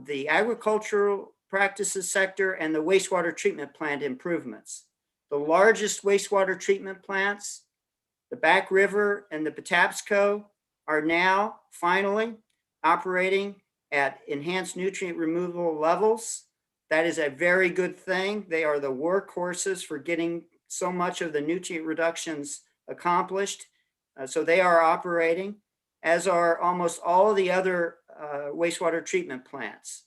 the agricultural practices sector and the wastewater treatment plant improvements. The largest wastewater treatment plants, the Back River and the Patapsco, are now finally operating at enhanced nutrient removal levels. That is a very good thing. They are the workhorses for getting so much of the nutrient reductions accomplished. So they are operating, as are almost all of the other wastewater treatment plants.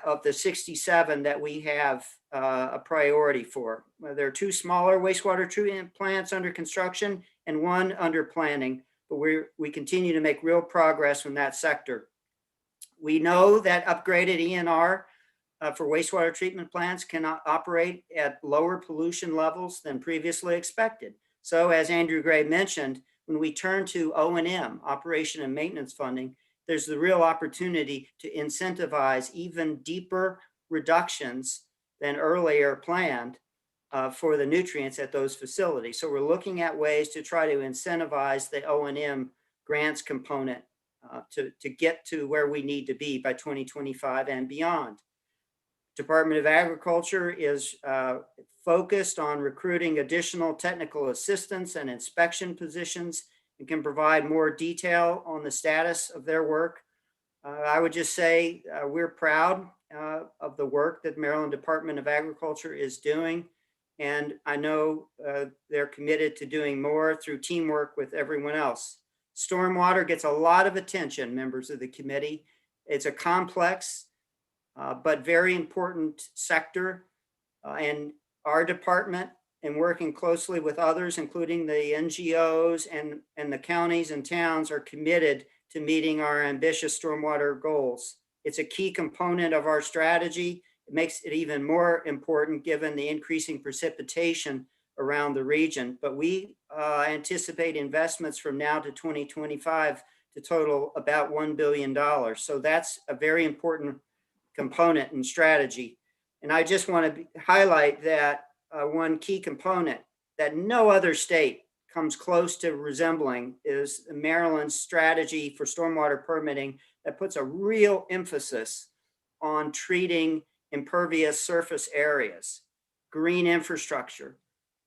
Of the 67 that we have a priority for. There are 2 smaller wastewater treatment plants under construction and 1 under planning, but we continue to make real progress in that sector. We know that upgraded ENR for wastewater treatment plants cannot operate at lower pollution levels than previously expected. So as Andrew Gray mentioned, when we turn to O&M, operation and maintenance funding, there's the real opportunity to incentivize even deeper reductions than earlier planned for the nutrients at those facilities. So we're looking at ways to try to incentivize the O&M grants component to get to where we need to be by 2025 and beyond. Department of Agriculture is focused on recruiting additional technical assistance and inspection positions and can provide more detail on the status of their work. I would just say we're proud of the work that Maryland Department of Agriculture is doing. And I know they're committed to doing more through teamwork with everyone else. Stormwater gets a lot of attention, members of the committee. It's a complex but very important sector. And our department, and working closely with others, including the NGOs and the counties and towns, are committed to meeting our ambitious stormwater goals. It's a key component of our strategy. It makes it even more important given the increasing precipitation around the region. But we anticipate investments from now to 2025 to total about $1 billion. So that's a very important component in strategy. And I just want to highlight that one key component that no other state comes close to resembling is Maryland's strategy for stormwater permitting that puts a real emphasis on treating impervious surface areas, green infrastructure,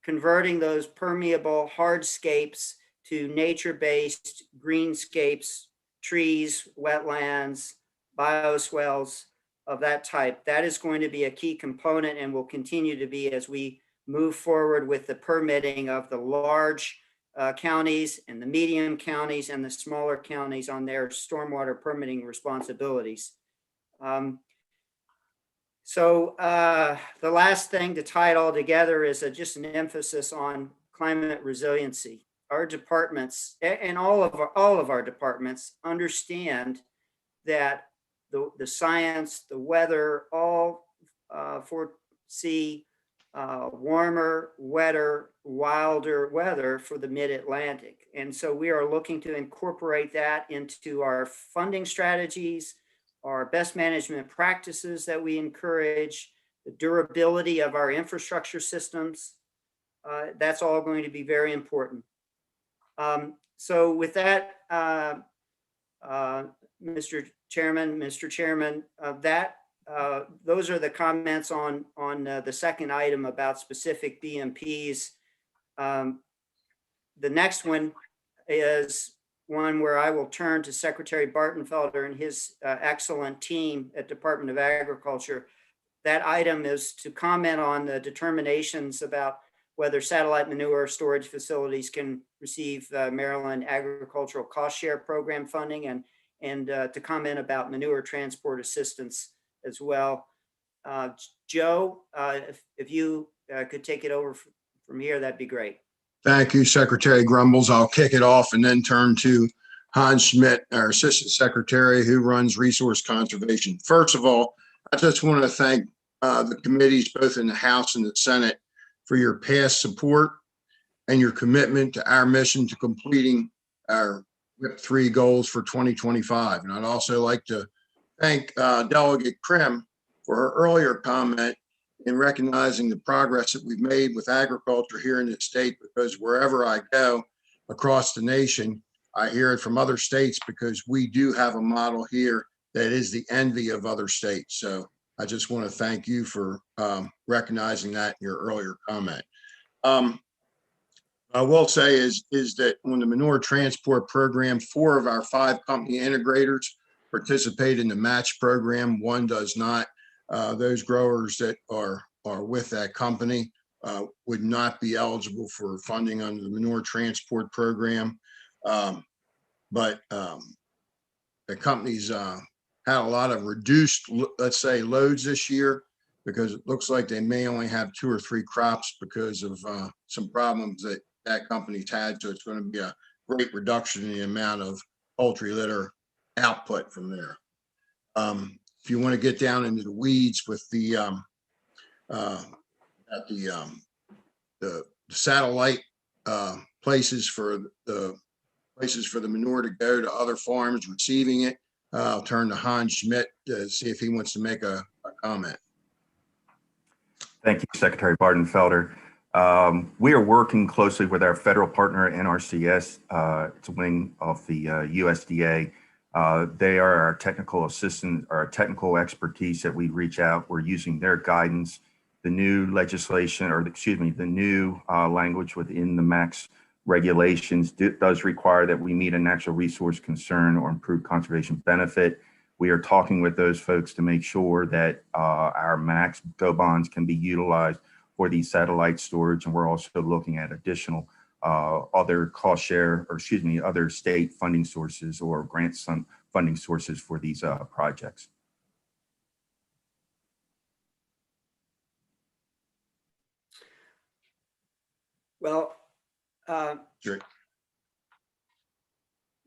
converting those permeable hardscapes to nature-based greenscapes, trees, wetlands, bioswales of that type. That is going to be a key component and will continue to be as we move forward with the permitting of the large counties and the medium counties and the smaller counties on their stormwater permitting responsibilities. So the last thing to tie it all together is just an emphasis on climate resiliency. Our departments and all of our departments understand that the science, the weather, all foresee warmer, wetter, wilder weather for the mid-Atlantic. And so we are looking to incorporate that into our funding strategies, our best management practices that we encourage, the durability of our infrastructure systems. That's all going to be very important. So with that, Mr. Chairman, those are the comments on the second item about specific BMPs. The next one is one where I will turn to Secretary Bartenfelder and his excellent team at Department of Agriculture. That item is to comment on the determinations about whether satellite manure storage facilities can receive Maryland Agricultural Cost Share Program funding and to comment about manure transport assistance as well. Joe, if you could take it over from here, that'd be great. Thank you, Secretary Grumbles. I'll kick it off and then turn to Hans Schmidt, our Assistant Secretary who runs Resource Conservation. First of all, I just want to thank the committees, both in the House and the Senate, for your past support and your commitment to our mission to completing our WIP 3 goals for 2025. And I'd also like to thank Delegate Krim for her earlier comment in recognizing the progress that we've made with agriculture here in the state, because wherever I go across the nation, I hear it from other states, because we do have a model here that is the envy of other states. So I just want to thank you for recognizing that in your earlier comment. I will say is that on the manure transport program, 4 of our 5 company integrators participate in the match program. 1 does not. Those growers that are with that company would not be eligible for funding under the manure transport program. But the companies had a lot of reduced, let's say, loads this year, because it looks like they may only have 2 or 3 crops because of some problems that company's had. So it's going to be a great reduction in the amount of poultry litter output from there. If you want to get down into the weeds with the satellite places for the manure to go to other farms receiving it, I'll turn to Hans Schmidt to see if he wants to make a comment. Thank you, Secretary Bardenfelder. We are working closely with our federal partner, NRCS. It's a wing of the USDA. They are our technical assistants, our technical expertise that we reach out. We're using their guidance. The new legislation, or excuse me, the new language within the MAX regulations does require that we meet a natural resource concern or improved conservation benefit. We are talking with those folks to make sure that our MAX GO bonds can be utilized for these satellite storage. And we're also looking at additional other cost share, or excuse me, other state funding sources or grant funding sources for these projects. Well, Sure.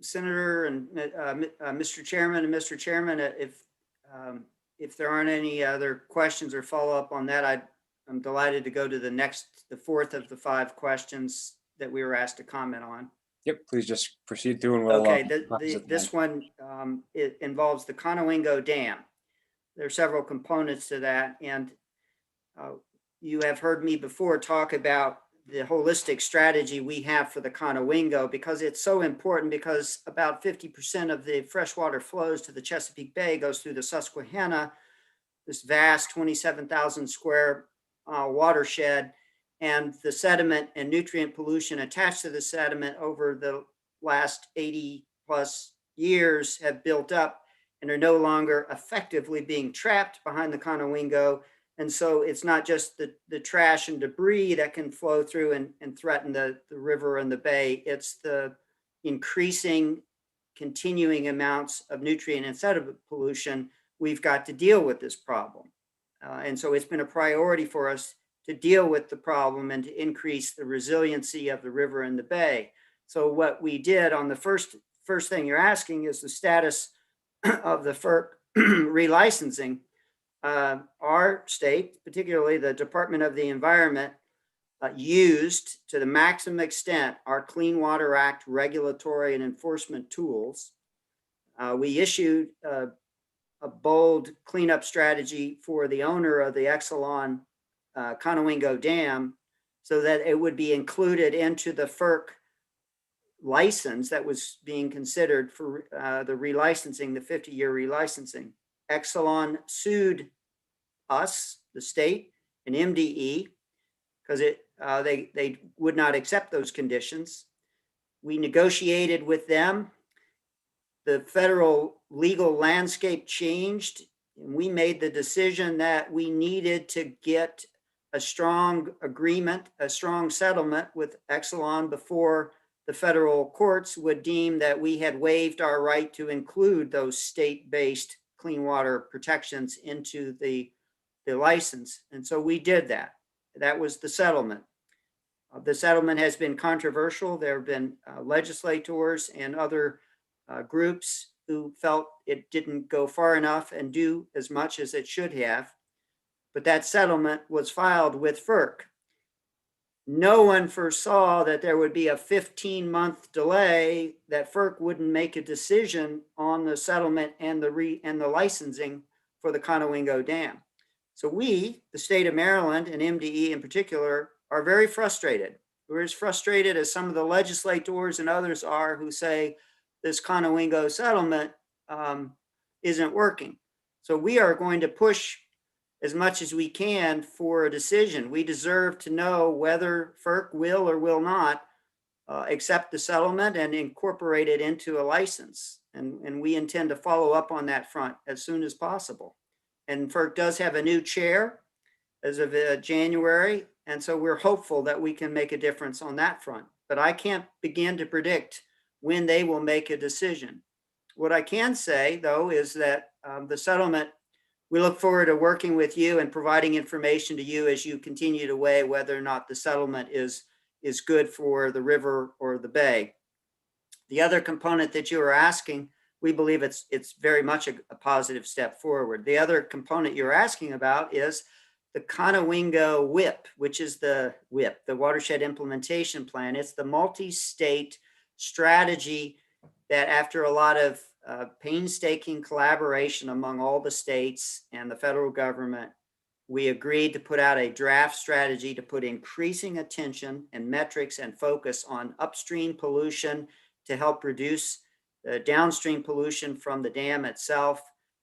Senator and Mr. Chairman and Mr. Chairman, if there aren't any other questions or follow up on that, I'm delighted to go to the 4th of the 5 questions that we were asked to comment on. Yep, please just proceed through and we'll. Okay, this one, it involves the Conowingo Dam. There are several components to that, and you have heard me before talk about the holistic strategy we have for the Conowingo, because it's so important, because about 50% of the freshwater flows to the Chesapeake Bay goes through the Susquehanna, this vast 27,000 square watershed, and the sediment and nutrient pollution attached to the sediment over the last 80 plus years have built up and are no longer effectively being trapped behind the Conowingo. And so it's not just the trash and debris that can flow through and threaten the river and the bay. It's the increasing, continuing amounts of nutrient and sediment pollution. We've got to deal with this problem. And so it's been a priority for us to deal with the problem and to increase the resiliency of the river and the bay. So what we did on the first thing you're asking is the status of the FERC relicensing. Our state, particularly the Department of the Environment, used to the maximum extent our Clean Water Act regulatory and enforcement tools. We issued a bold cleanup strategy for the owner of the Exelon Conowingo Dam, so that it would be included into the FERC license that was being considered for the relicensing, the 50-year relicensing. Exelon sued us, the state, and MDE, because they would not accept those conditions. We negotiated with them. The federal legal landscape changed, and we made the decision that we needed to get a strong agreement, a strong settlement with Exelon before the federal courts would deem that we had waived our right to include those state-based clean water protections into the license. And so we did that. That was the settlement. The settlement has been controversial. There have been legislators and other groups who felt it didn't go far enough and do as much as it should have. But that settlement was filed with FERC. no one foresaw that there would be a 15-month delay, that FERC wouldn't make a decision on the settlement and the licensing for the Conowingo Dam. So we, the state of Maryland and MDE in particular, are very frustrated. We're as frustrated as some of the legislators and others are who say this Conowingo settlement isn't working. So we are going to push as much as we can for a decision. We deserve to know whether FERC will or will not accept the settlement and incorporate it into a license. And we intend to follow up on that front as soon as possible. And FERC does have a new chair as of January. And so we're hopeful that we can make a difference on that front. But I can't begin to predict when they will make a decision. What I can say, though, is that the settlement, we look forward to working with you and providing information to you as you continue to weigh whether or not the settlement is good for the river or the bay. The other component that you were asking, we believe it's very much a positive step forward. The other component you're asking about is the Conowingo WIP, which is the WIP, the Watershed Implementation Plan. It's the multi-state strategy that, after a lot of painstaking collaboration among all the states and the federal government, we agreed to put out a draft strategy to put increasing attention and metrics and focus on upstream pollution to help reduce the downstream pollution from the dam itself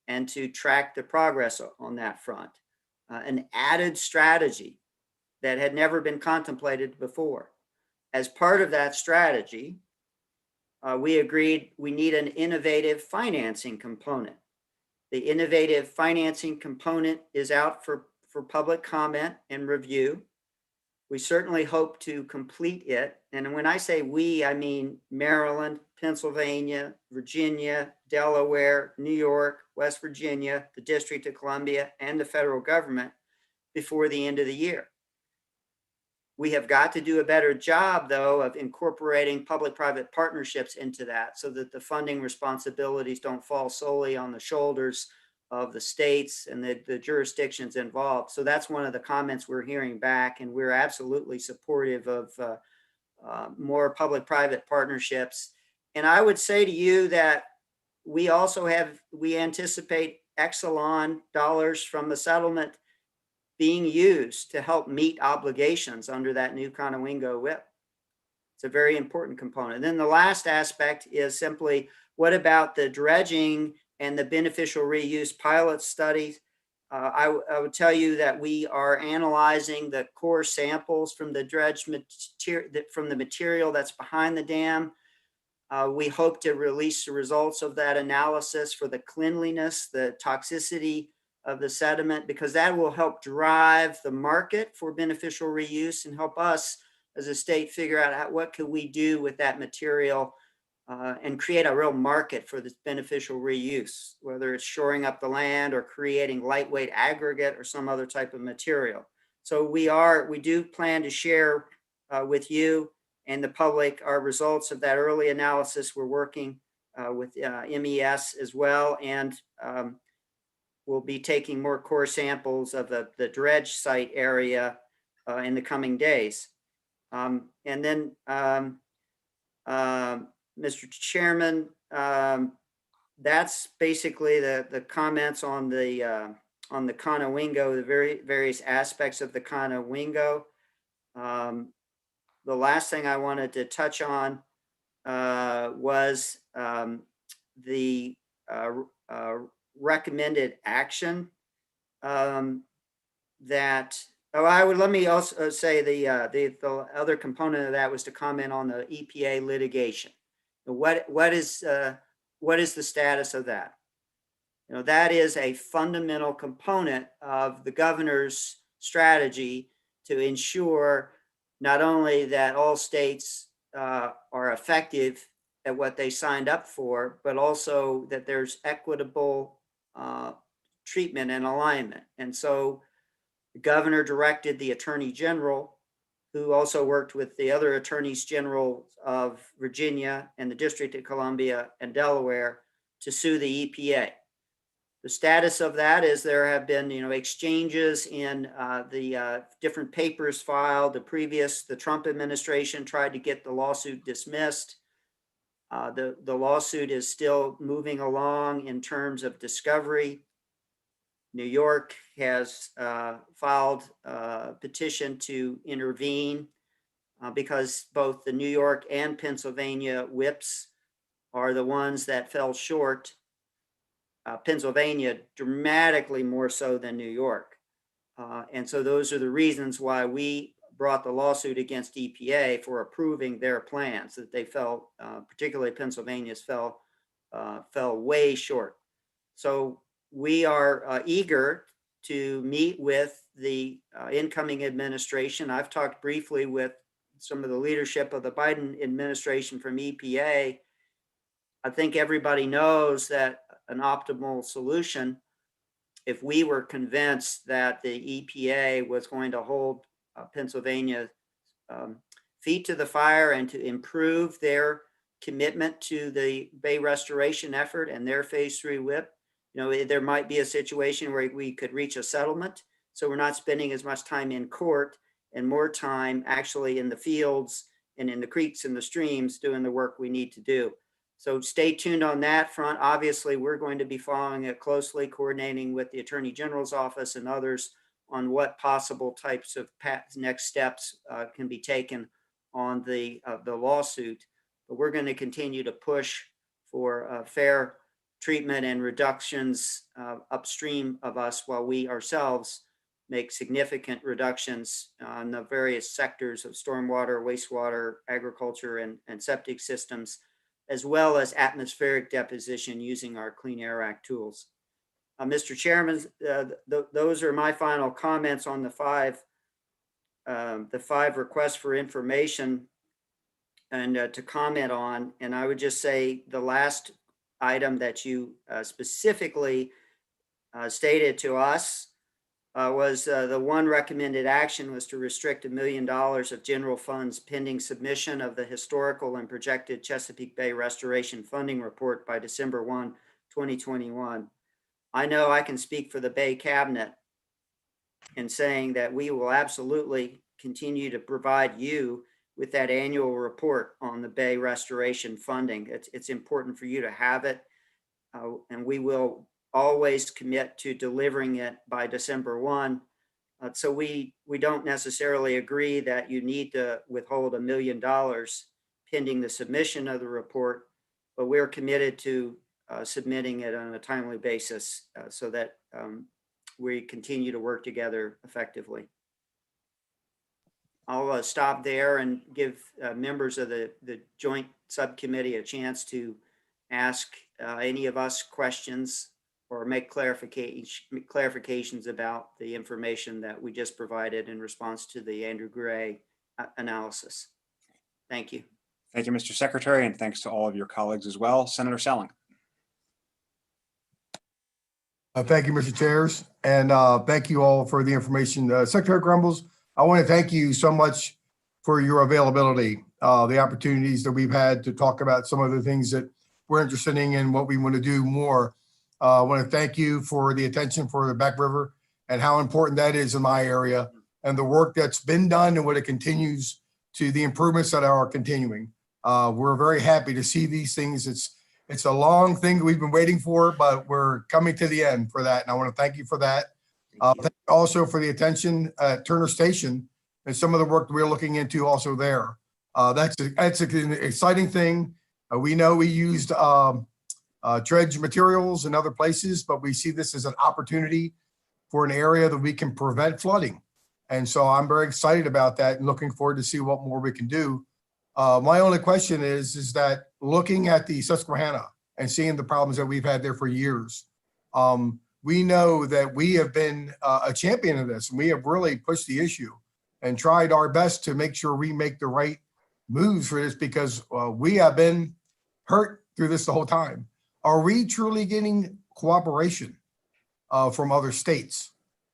and to track the progress on that front. An added strategy that had never been contemplated before. As part of that strategy, we agreed we need an innovative financing component. The innovative financing component is out for public comment and review. We certainly hope to complete it. And when I say we, I mean Maryland, Pennsylvania, Virginia, Delaware, New York, West Virginia, the District of Columbia, and the federal government before the end of the year. We have got to do a better job, though, of incorporating public-private partnerships into that so that the funding responsibilities don't fall solely on the shoulders of the states and the jurisdictions involved. So that's one of the comments we're hearing back, and we're absolutely supportive of more public-private partnerships. And I would say to you that we anticipate Exelon dollars from the settlement being used to help meet obligations under that new Conowingo WIP. It's a very important component. Then the last aspect is simply, what about the dredging and the beneficial reuse pilot studies? I would tell you that we are analyzing the core samples from the dredge material, from the material that's behind the dam. We hope to release the results of that analysis for the cleanliness, the toxicity of the sediment, because that will help drive the market for beneficial reuse and help us as a state figure out what can we do with that material and create a real market for this beneficial reuse, whether it's shoring up the land or creating lightweight aggregate or some other type of material. So we do plan to share with you and the public our results of that early analysis. We're working with MES as well, and we'll be taking more core samples of the dredge site area in the coming days. And then, Mr. Chairman, that's basically the comments on the Conowingo, the various aspects of the Conowingo. The last thing I wanted to touch on was the recommended action let me also say the other component of that was to comment on the EPA litigation. What is the status of that? That is a fundamental component of the governor's strategy to ensure not only that all states are effective at what they signed up for, but also that there's equitable treatment and alignment. And so the governor directed the Attorney General, who also worked with the other attorneys general of Virginia and the District of Columbia and Delaware, to sue the EPA. The status of that is there have been, exchanges in the different papers filed. The Trump administration tried to get the lawsuit dismissed. The lawsuit is still moving along in terms of discovery. New York has filed a petition to intervene because both the New York and Pennsylvania whips are the ones that fell short. Pennsylvania dramatically more so than New York. And so those are the reasons why we brought the lawsuit against EPA for approving their plans, that they fell, particularly Pennsylvania's fell way short. So we are eager to meet with the incoming administration. I've talked briefly with some of the leadership of the Biden administration from EPA. I think everybody knows that an optimal solution, if we were convinced that the EPA was going to hold Pennsylvania feet to the fire and to improve their commitment to the Bay restoration effort and their phase 3 WIP, there might be a situation where we could reach a settlement. So we're not spending as much time in court and more time actually in the fields and in the creeks and the streams doing the work we need to do. So stay tuned on that front. Obviously, we're going to be following it closely, coordinating with the Attorney General's office and others on what possible types of next steps can be taken on the lawsuit. But we're going to continue to push for fair treatment and reductions upstream of us while we ourselves make significant reductions on the various sectors of stormwater, wastewater, agriculture, and septic systems, as well as atmospheric deposition using our Clean Air Act tools. Mr. Chairman, those are my final comments on the five requests for information and to comment on. And I would just say the last item that you specifically stated to us was the one recommended action was to restrict $1 million of general funds pending submission of the historical and projected Chesapeake Bay restoration funding report by December 1, 2021. I know I can speak for the Bay Cabinet in saying that we will absolutely continue to provide you with that annual report on the Bay restoration funding. It's important for you to have it, and we will always commit to delivering it by December 1. So we don't necessarily agree that you need to withhold $1 million pending the submission of the report, but we're committed to submitting it on a timely basis so that we continue to work together effectively. I'll stop there and give members of the joint subcommittee a chance to ask any of us questions or make clarifications about the information that we just provided in response to the Andrew Gray analysis. Thank you. Thank you, Mr. Secretary, and thanks to all of your colleagues as well. Senator Selling. Thank you, Mr. Chairs, and thank you all for the information. Secretary Grumbles, I want to thank you so much for your availability, the opportunities that we've had to talk about some of the things that we're interested in and what we want to do more. I want to thank you for the attention for the Back River and how important that is in my area and the work that's been done and what it continues to the improvements that are continuing. We're very happy to see these things. It's a long thing that we've been waiting for, but we're coming to the end for that. And I want to thank you for that. Thank you also for the attention at Turner Station and some of the work that we're looking into also there. That's an exciting thing. We know we used dredge materials in other places, but we see this as an opportunity for an area that we can prevent flooding. And so I'm very excited about that and looking forward to see what more we can do. My only question is that looking at the Susquehanna and seeing the problems that we've had there for years, we know that we have been a champion of this, and we have really pushed the issue and tried our best to make sure we make the right moves for this because we have been hurt through this the whole time. Are we truly getting cooperation from other states,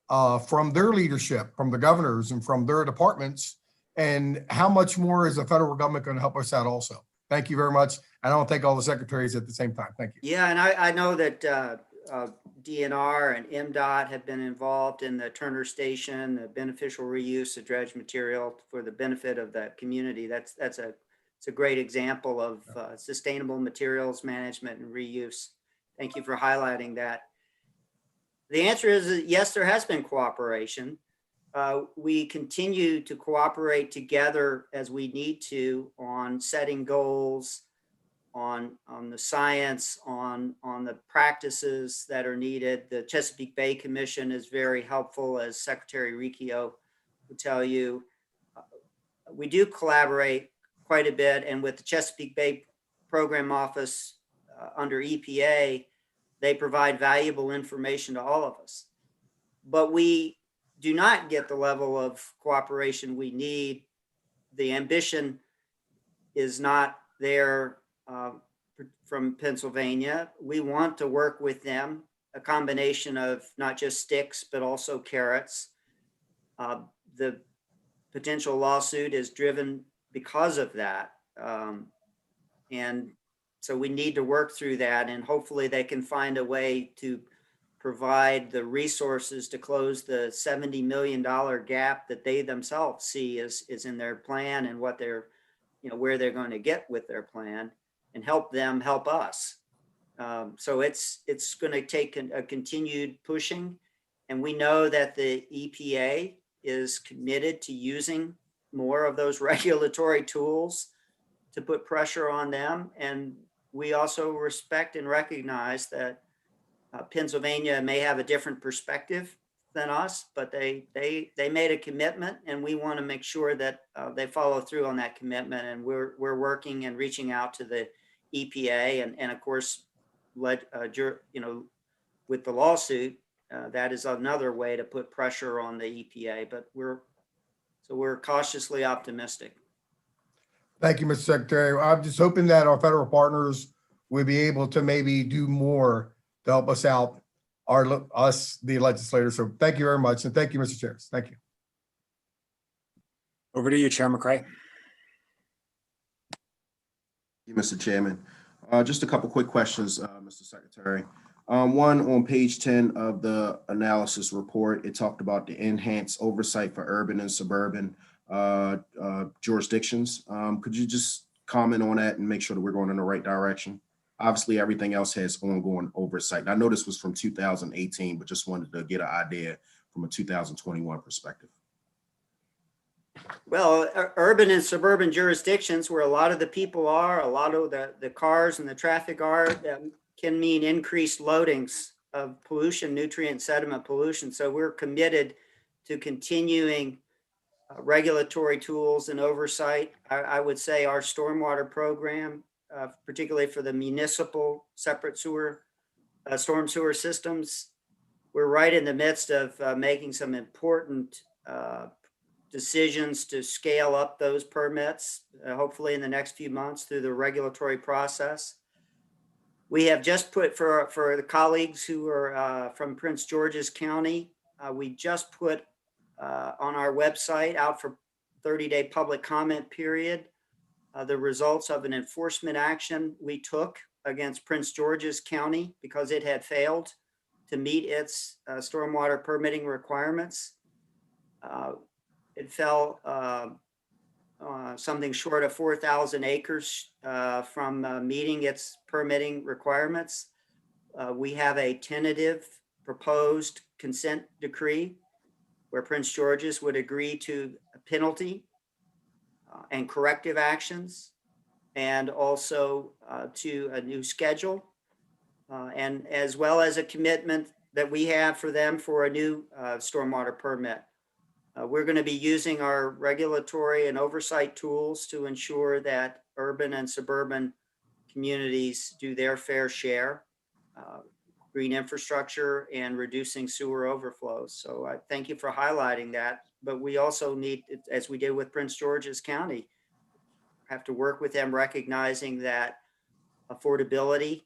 from their leadership, from the governors and from their departments? And how much more is the federal government going to help us out also? Thank you very much. And I want to thank all the secretaries at the same time. Thank you. Yeah, and I know that DNR and MDOT have been involved in the Turner Station, the beneficial reuse of dredge material for the benefit of the community. It's a great example of sustainable materials management and reuse. Thank you for highlighting that. The answer is yes, there has been cooperation. We continue to cooperate together as we need to on setting goals, on the science, on the practices that are needed. The Chesapeake Bay Commission is very helpful, as Secretary Riccio would tell you. We do collaborate quite a bit, and with the Chesapeake Bay Program Office under EPA, they provide valuable information to all of us. But we do not get the level of cooperation we need. The ambition is not there from Pennsylvania. We want to work with them, a combination of not just sticks, but also carrots. The potential lawsuit is driven because of that. And so we need to work through that, and hopefully they can find a way to provide the resources to close the $70 million gap that they themselves see is in their plan, and what they're, where they're going to get with their plan, and help them help us. So it's going to take a continued pushing, and we know that the EPA is committed to using more of those regulatory tools to put pressure on them. And we also respect and recognize that Pennsylvania may have a different perspective than us, but they made a commitment, and we want to make sure that they follow through on that commitment. And we're working and reaching out to the EPA, and of course, with the lawsuit, that is another way to put pressure on the EPA. But we're cautiously optimistic. Thank you, Mr. Secretary. I'm just hoping that our federal partners will be able to maybe do more to help us out, us, the legislators. So thank you very much. And thank you, Mr. Chair. Thank you. Over to you, Chair McCray. Thank you, Mr. Chairman. Just a couple quick questions, Mr. Secretary. One, on page 10 of the analysis report, it talked about the enhanced oversight for urban and suburban jurisdictions. Could you just comment on that and make sure that we're going in the right direction? Obviously, everything else has ongoing oversight. And I know this was from 2018, but just wanted to get an idea from a 2021 perspective. Well, urban and suburban jurisdictions, where a lot of the people are, a lot of the cars and the traffic are, can mean increased loadings of pollution, nutrient sediment pollution. So we're committed to continuing regulatory tools and oversight. I would say our stormwater program, particularly for the municipal separate storm sewer systems, we're right in the midst of making some important decisions to scale up those permits, hopefully in the next few months through the regulatory process. We have just put, for the colleagues who are from Prince George's County, we just put on our website out for 30-day public comment period the results of an enforcement action we took against Prince George's County because it had failed to meet its stormwater permitting requirements. It fell something short of 4,000 acres from meeting its permitting requirements. We have a tentative proposed consent decree where Prince George's would agree to a penalty and corrective actions, and also to a new schedule, and as well as a commitment that we have for them for a new stormwater permit. We're going to be using our regulatory and oversight tools to ensure that urban and suburban communities do their fair share, green infrastructure and reducing sewer overflows. So I thank you for highlighting that. But we also need, as we did with Prince George's County, have to work with them, recognizing that affordability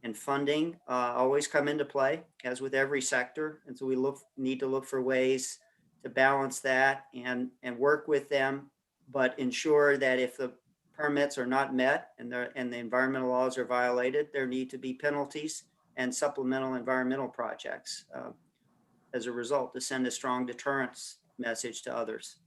and funding always come into play, as with every sector. And so we need to look for ways to balance that and work with them, but ensure that if the permits are not met and the environmental laws are violated, there need to be penalties and supplemental environmental projects as a result, to send a strong deterrence message to others.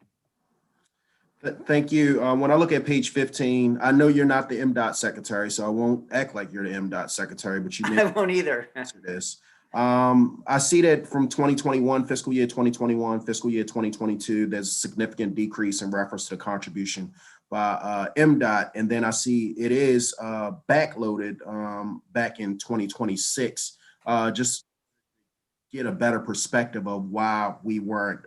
Thank you. When I look at page 15, I know you're not the MDOT secretary, so I won't act like you're the MDOT secretary, but you I may won't either. answer this. I see that from 2021, fiscal year 2021, fiscal year 2022, there's a significant decrease in reference to the contribution by MDOT. And then I see it is backloaded back in 2026. Just get a better perspective of why we weren't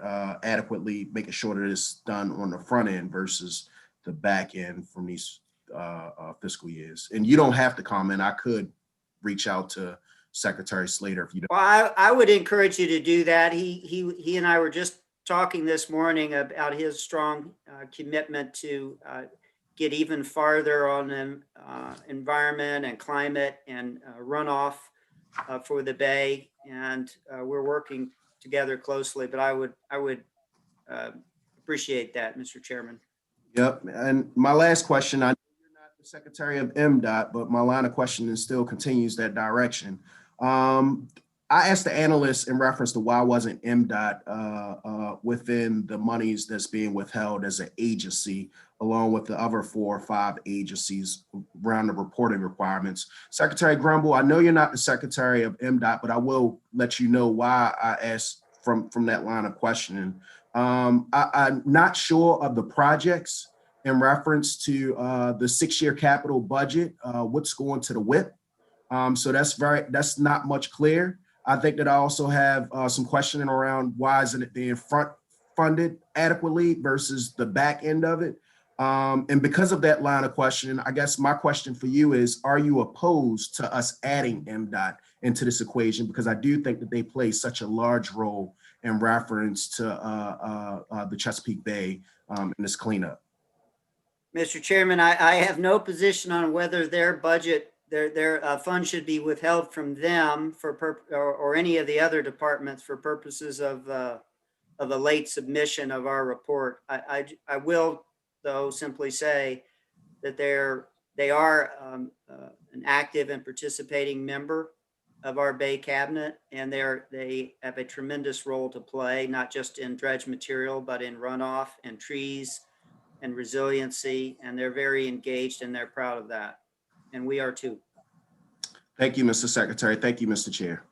adequately making sure that it's done on the front end versus the back end from these fiscal years. And you don't have to comment. I could reach out to Secretary Slater if you don't. Well, I would encourage you to do that. He and I were just talking this morning about his strong commitment to get even farther on the environment and climate and runoff for the Bay, and we're working together closely. But I would appreciate that, Mr. Chairman. Yep. And my last question, I know you're not the Secretary of MDOT, but my line of questioning still continues that direction. I asked the analyst in reference to why wasn't MDOT within the monies that's being withheld as an agency, along with the other 4 or 5 agencies around the reporting requirements. Secretary Grumble, I know you're not the Secretary of MDOT, but I will let you know why I asked from that line of questioning. I'm not sure of the projects in reference to the 6-year capital budget, what's going to the WIP. So that's not much clear. I think that I also have some questioning around why isn't it being front funded adequately versus the back end of it. And because of that line of questioning, I guess my question for you is, are you opposed to us adding MDOT into this equation? Because I do think that they play such a large role in reference to the Chesapeake Bay in this cleanup. Mr. Chairman, I have no position on whether their budget, their funds should be withheld from them or any of the other departments for purposes of a late submission of our report. I will, though, simply say that they are an active and participating member of our Bay Cabinet, and they have a tremendous role to play, not just in dredge material, but in runoff and trees and resiliency, and they're very engaged and they're proud of that. And we are too. Thank you, Mr. Secretary. Thank you, Mr. Chair.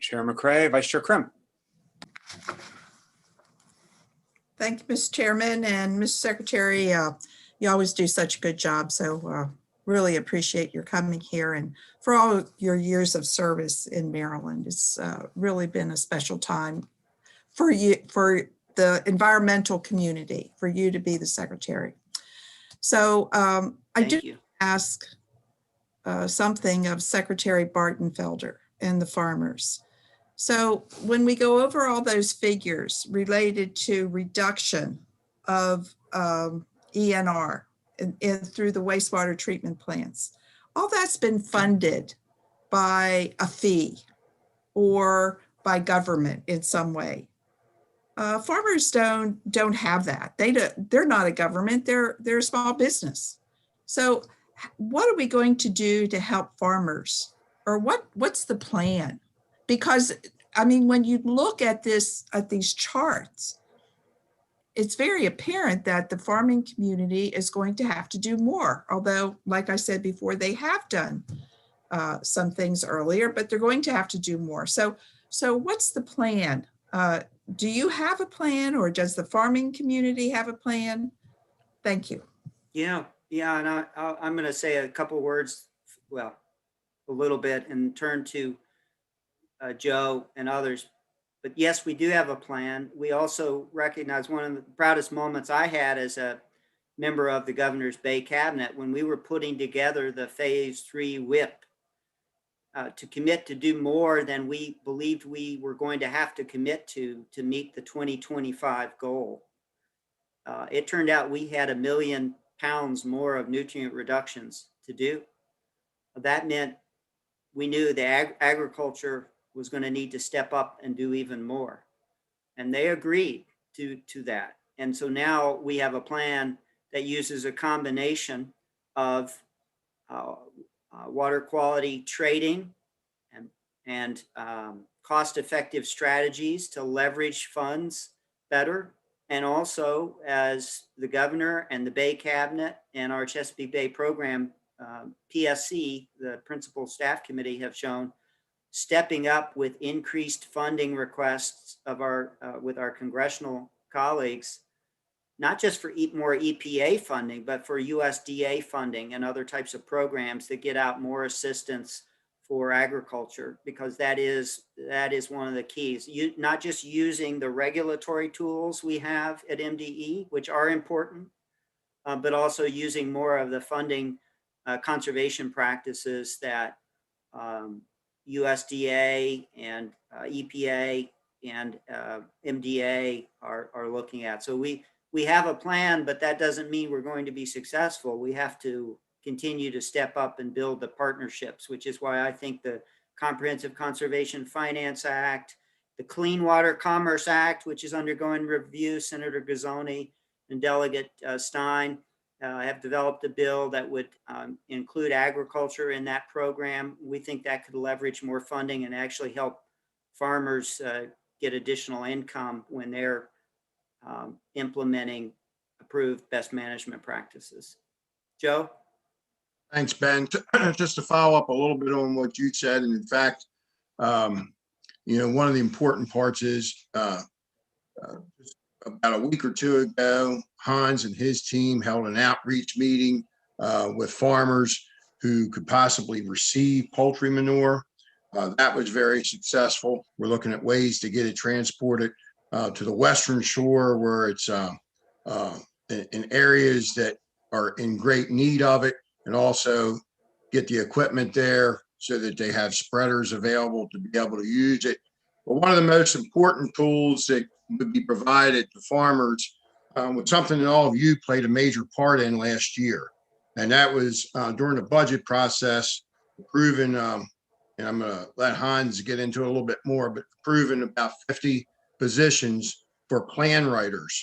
Chair McCray, Vice Chair Krim. Thank you, Mr. Chairman, and Mr. Secretary. You always do such a good job, so really appreciate your coming here and for all your years of service in Maryland. It's really been a special time for you, for the environmental community, for you to be the secretary. So I do ask something of Secretary Bartenfelder and the farmers. So when we go over all those figures related to reduction of ENR through the wastewater treatment plants, all that's been funded by a fee or by government in some way. Farmers don't have that. They're not a government. They're a small business. So what are we going to do to help farmers, or what's the plan? Because I mean, when you look at these charts, it's very apparent that the farming community is going to have to do more. Although, like I said before, they have done some things earlier, but they're going to have to do more. So what's the plan? Do you have a plan, or does the farming community have a plan? Thank you. Yeah, and I'm going to say a couple words, well, a little bit, and turn to Joe and others. But yes, we do have a plan. We also recognize one of the proudest moments I had as a member of the Governor's Bay Cabinet when we were putting together the Phase 3 WIP to commit to do more than we believed we were going to have to commit to meet the 2025 goal. It turned out we had 1 million pounds more of nutrient reductions to do. That meant we knew the agriculture was going to need to step up and do even more. And they agreed to that. And so now we have a plan that uses a combination of water quality trading and cost-effective strategies to leverage funds better. And also, as the governor and the Bay Cabinet and our Chesapeake Bay program, PSC, the Principal Staff Committee, have shown, stepping up with increased funding requests of with our congressional colleagues, not just for more EPA funding, but for USDA funding and other types of programs that get out more assistance for agriculture, because that is one of the keys. Not just using the regulatory tools we have at MDE, which are important, but also using more of the funding conservation practices that USDA and EPA and MDA are looking at. So we have a plan, but that doesn't mean we're going to be successful. We have to continue to step up and build the partnerships, which is why I think the Comprehensive Conservation Finance Act, the Clean Water Commerce Act, which is undergoing review, Senator Gazzoni and Delegate Stein have developed a bill that would include agriculture in that program. We think that could leverage more funding and actually help farmers get additional income when they're implementing approved best management practices. Joe? Thanks, Ben. Just to follow up a little bit on what you said, and in fact, one of the important parts is just about a week or two ago, Hans and his team held an outreach meeting with farmers who could possibly receive poultry manure. That was very successful. We're looking at ways to get it transported to the Western Shore, where it's in areas that are in great need of it, and also get the equipment there so that they have spreaders available to be able to use it. But one of the most important tools that would be provided to farmers was something that all of you played a major part in last year. And that was during the budget process, approving, and I'm going to let Hans get into it a little bit more, but approving about 50 positions for plan writers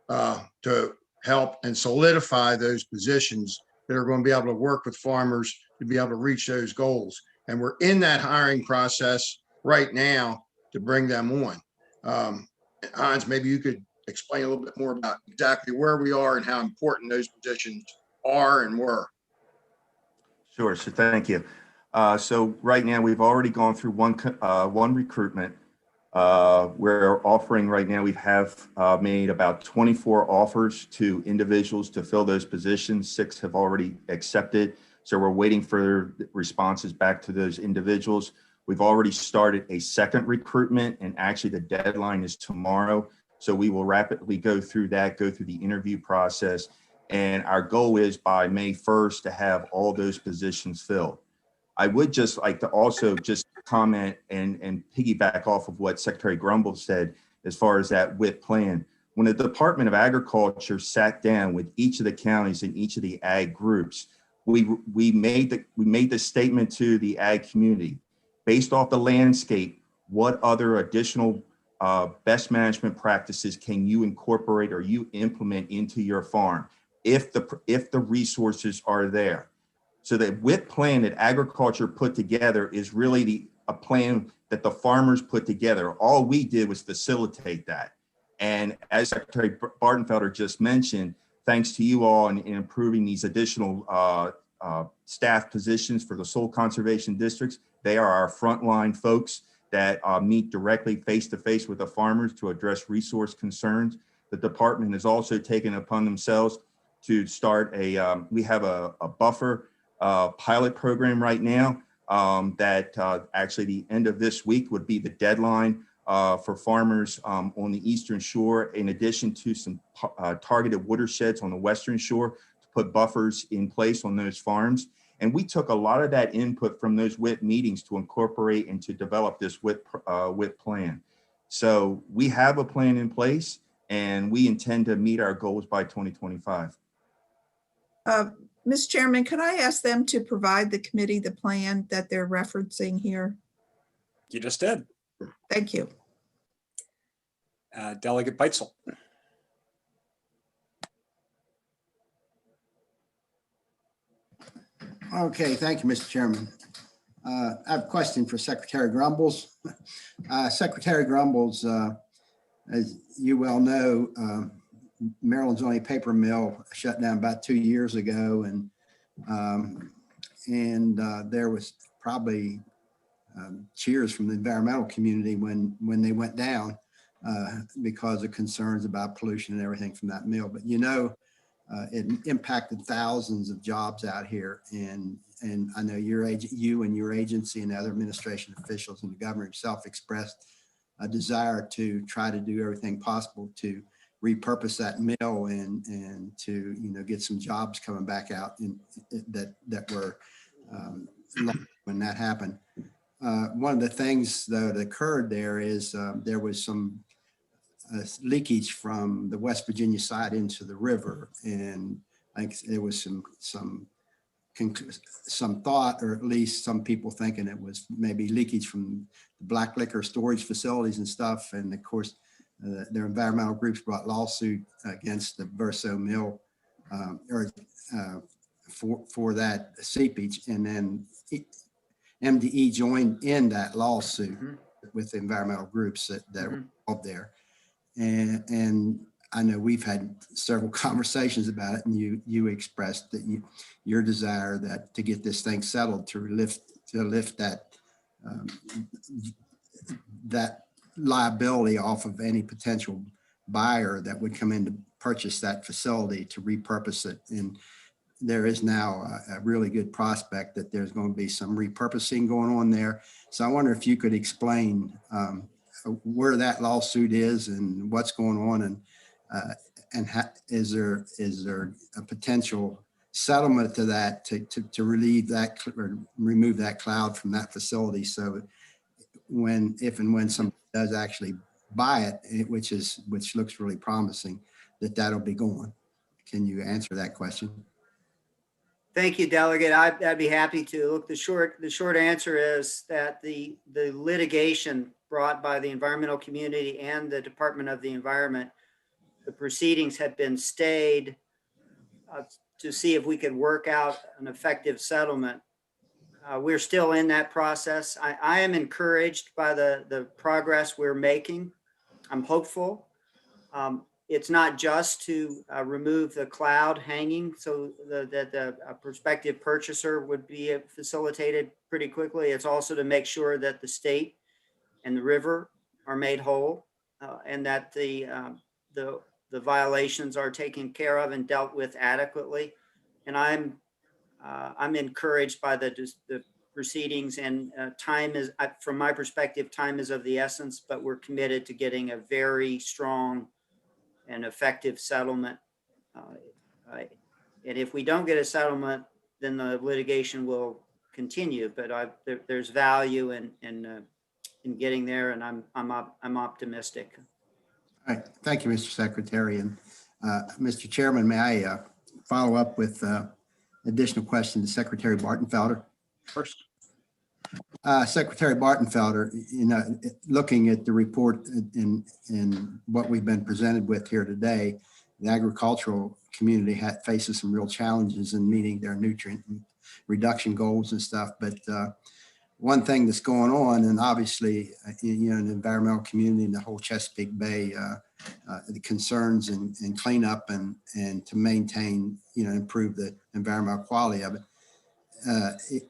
to help and solidify those positions that are going to be able to work with farmers to be able to reach those goals. And we're in that hiring process right now to bring them on. Hans, maybe you could explain a little bit more about exactly where we are and how important those positions are and were. Sure. So thank you. So right now we've already gone through one recruitment. We're offering right now, we have made about 24 offers to individuals to fill those positions. 6 have already accepted. So we're waiting for responses back to those individuals. We've already started a second recruitment, and actually the deadline is tomorrow. So we will rapidly go through that, go through the interview process. And our goal is by May 1st to have all those positions filled. I would just like to also just comment and piggyback off of what Secretary Grumble said as far as that WIP plan. When the Department of Agriculture sat down with each of the counties and each of the ag groups, we made the statement to the ag community, based off the landscape, what other additional best management practices can you incorporate or you implement into your farm if the resources are there? So the WIP plan that agriculture put together is really a plan that the farmers put together. All we did was facilitate that. And as Secretary Bardenfelder just mentioned, thanks to you all in improving these additional staff positions for the soil conservation districts, they are our frontline folks that meet directly face-to-face with the farmers to address resource concerns. The department has also taken upon themselves to start we have a buffer pilot program right now that actually the end of this week would be the deadline for farmers on the Eastern Shore, in addition to some targeted watersheds on the Western Shore to put buffers in place on those farms. And we took a lot of that input from those WIP meetings to incorporate and to develop this WIP plan. So we have a plan in place, and we intend to meet our goals by 2025. Ms. Chairman, could I ask them to provide the committee the plan that they're referencing here? You just did. Thank you. Delegate Beitzel. Okay, thank you, Mr. Chairman. I have a question for Secretary Grumbles. Secretary Grumbles, as you well know, Maryland's only paper mill shut down about 2 years ago, and there was probably cheers from the environmental community when they went down because of concerns about pollution and everything from that mill. But it impacted thousands of jobs out here, and I know you and your agency and other administration officials and the governor himself expressed a desire to try to do everything possible to repurpose that mill and to get some jobs coming back out that were lost when that happened. One of the things though that occurred there is there was some leakage from the West Virginia side into the river, and I think there was some thought, or at least some people thinking it was maybe leakage from the black liquor storage facilities and stuff. And of course, their environmental groups brought lawsuit against the Verso mill for that seepage, and then MDE joined in that lawsuit with the environmental groups that were involved there. And I know we've had several conversations about it, and you expressed that your desire that to get this thing settled to lift that liability off of any potential buyer that would come in to purchase that facility to repurpose it. And there is now a really good prospect that there's going to be some repurposing going on there. So I wonder if you could explain where that lawsuit is and what's going on, and is there a potential settlement to that to relieve that or remove that cloud from that facility, so if and when somebody does actually buy it, which looks really promising, that'll be gone. Can you answer that question? Thank you, Delegate. I'd be happy to. Look, the short answer is that the litigation brought by the environmental community and the Department of the Environment, the proceedings had been stayed to see if we could work out an effective settlement. We're still in that process. I am encouraged by the progress we're making. I'm hopeful. It's not just to remove the cloud hanging so that a prospective purchaser would be facilitated pretty quickly. It's also to make sure that the state and the river are made whole, and that the violations are taken care of and dealt with adequately. And I'm encouraged by the proceedings, and time is, from my perspective, time is of the essence, but we're committed to getting a very strong and effective settlement. And if we don't get a settlement, then the litigation will continue, but there's value in getting there, and I'm optimistic. All right, thank you, Mr. Secretary. And Mr. Chairman, may I follow up with additional question to Secretary Bartenfelder? First. Secretary Bartenfelder, looking at the report in what we've been presented with here today, the agricultural community faces some real challenges in meeting their nutrient reduction goals and stuff. But one thing that's going on, and obviously, in the environmental community and the whole Chesapeake Bay, the concerns and cleanup and to maintain, improve the environmental quality of it.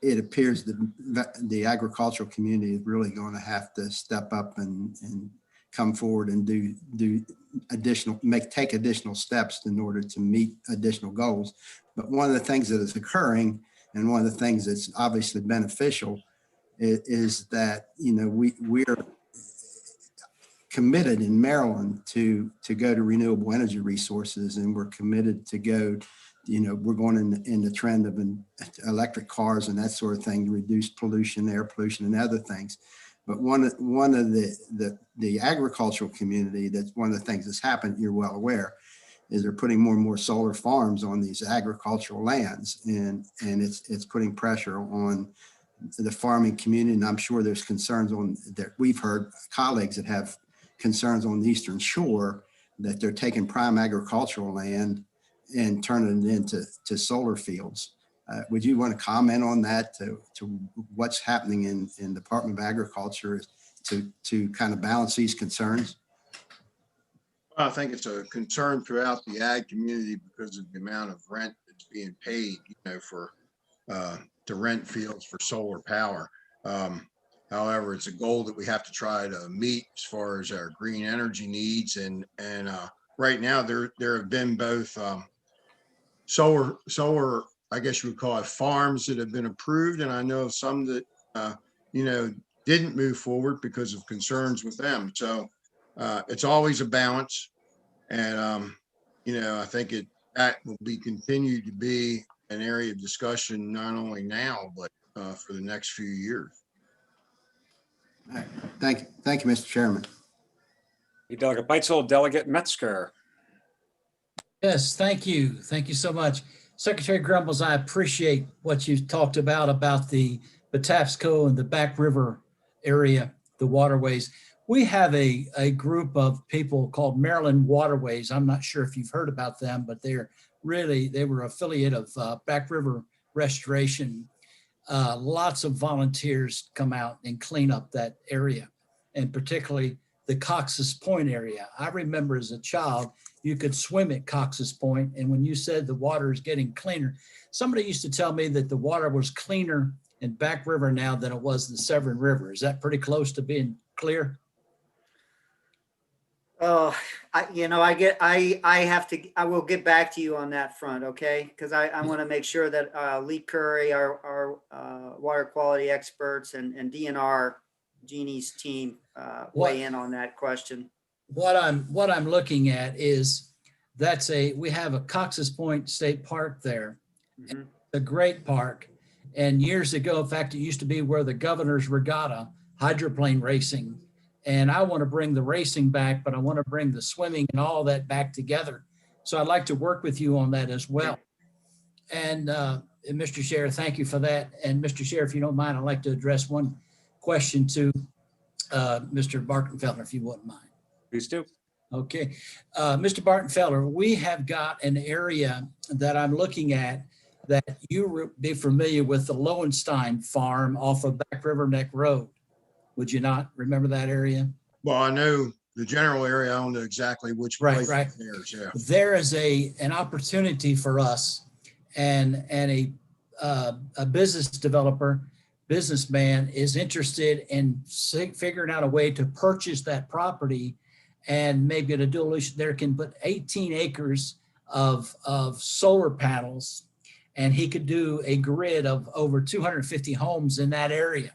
It appears that the agricultural community is really going to have to step up and come forward and take additional steps in order to meet additional goals. But one of the things that is occurring, and one of the things that's obviously beneficial, is that we're committed in Maryland to go to renewable energy resources, and we're committed to go. We're going in the trend of electric cars and that sort of thing to reduce pollution, air pollution, and other things. But one of the agricultural community, that's one of the things that's happened, you're well aware, is they're putting more and more solar farms on these agricultural lands, and it's putting pressure on the farming community. And I'm sure there's concerns on that. We've heard colleagues that have concerns on the Eastern Shore that they're taking prime agricultural land and turning it into solar fields. Would you want to comment on that to what's happening in Department of Agriculture to kind of balance these concerns? Well, I think it's a concern throughout the ag community because of the amount of rent that's being paid, for to rent fields for solar power. However, it's a goal that we have to try to meet as far as our green energy needs. And right now there have been both solar, I guess you would call it, farms that have been approved. And I know of some that, didn't move forward because of concerns with them. So it's always a balance. And, I think that will be continued to be an area of discussion, not only now, but for the next few years. All right. Thank you, Mr. Chairman. Delegate Beitzel, Delegate Metzger. Yes, thank you. Thank you so much. Secretary Grumbles, I appreciate what you've talked about the Patapsco and the Back River area, the waterways. We have a group of people called Maryland Waterways. I'm not sure if you've heard about them, but they were affiliate of Back River Restoration. Lots of volunteers come out and clean up that area, and particularly the Cox's Point area. I remember as a child, you could swim at Cox's Point, and when you said the water is getting cleaner, somebody used to tell me that the water was cleaner in Back River now than it was in the Severn River. Is that pretty close to being clear? Oh, I will get back to you on that front, okay? Because I want to make sure that Lee Curry, our water quality experts, and DNR, Jeannie's team, weigh in on that question. What I'm looking at is we have a Cox's Point State Park there. Mm-hmm. A great park. And years ago, in fact, it used to be where the Governor's Regatta, hydroplane racing. And I want to bring the racing back, but I want to bring the swimming and all that back together. So I'd like to work with you on that as well. And Mr. Chair, thank you for that. And Mr. Chair, if you don't mind, I'd like to address one question to Mr. Bartenfelder, if you wouldn't mind. Please do. Okay. Mr. Bartenfelder, we have got an area that I'm looking at that you would be familiar with, the Lowenstein farm off of Back River Neck Road. Would you not remember that area? Well, I know the general area. I don't know exactly which place Right. it is. Yeah. There is an opportunity for us and a businessman is interested in figuring out a way to purchase that property, and maybe at a dilution there can put 18 acres of solar panels, and he could do a grid of over 250 homes in that area.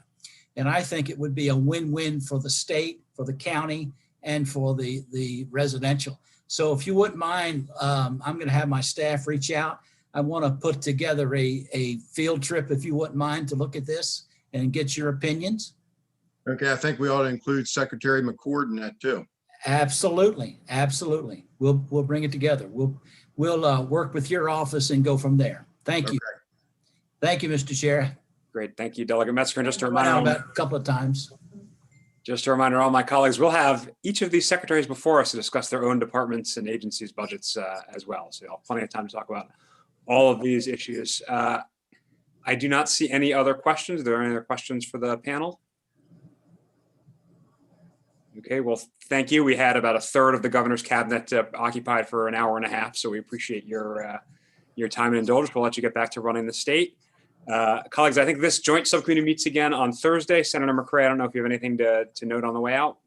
And I think it would be a win-win for the state, for the county, and for the residential. So if you wouldn't mind, I'm going to have my staff reach out. I want to put together a field trip, if you wouldn't mind, to look at this and get your opinions. Okay, I think we ought to include Secretary McCord in that too. Absolutely, absolutely. We'll bring it together. We'll work with your office and go from there. Thank you. Okay. Thank you, Mr. Chair. Great. Thank you, Delegate Metzger. And just a Went out reminder, about a couple of times. all my colleagues, we'll have each of these secretaries before us to discuss their own departments and agencies' budgets as well. So you'll have plenty of time to talk about all of these issues. I do not see any other questions. Are there any other questions for the panel? Okay, well, thank you. We had about a third of the governor's cabinet occupied for an hour and a half, so we appreciate your time and indulgence. We'll let you get back to running the state. Colleagues, I think this joint subcommittee meets again on Thursday. Senator McCray, I don't know if you have anything to note on the way out.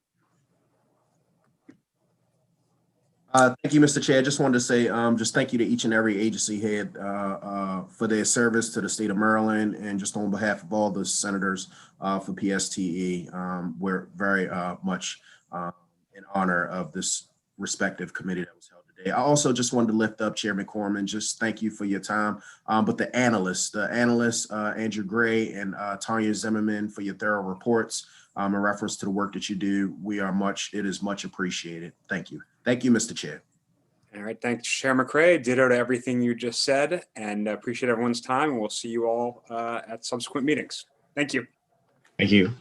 Thank you, Mr. Chair. I just wanted to say just thank you to each and every agency head for their service to the state of Maryland, and just on behalf of all the senators for PSTE. We're very much in honor of this respective committee that was held today. I also just wanted to lift up Chairman Corman. Just thank you for your time. But the analysts, Andrew Gray and Tanya Zimmerman, for your thorough reports in reference to the work that you do. It is much appreciated. Thank you. Thank you, Mr. Chair. All right, thanks, Chair McCray. Ditto to everything you just said, and appreciate everyone's time. And we'll see you all at subsequent meetings. Thank you. Thank you.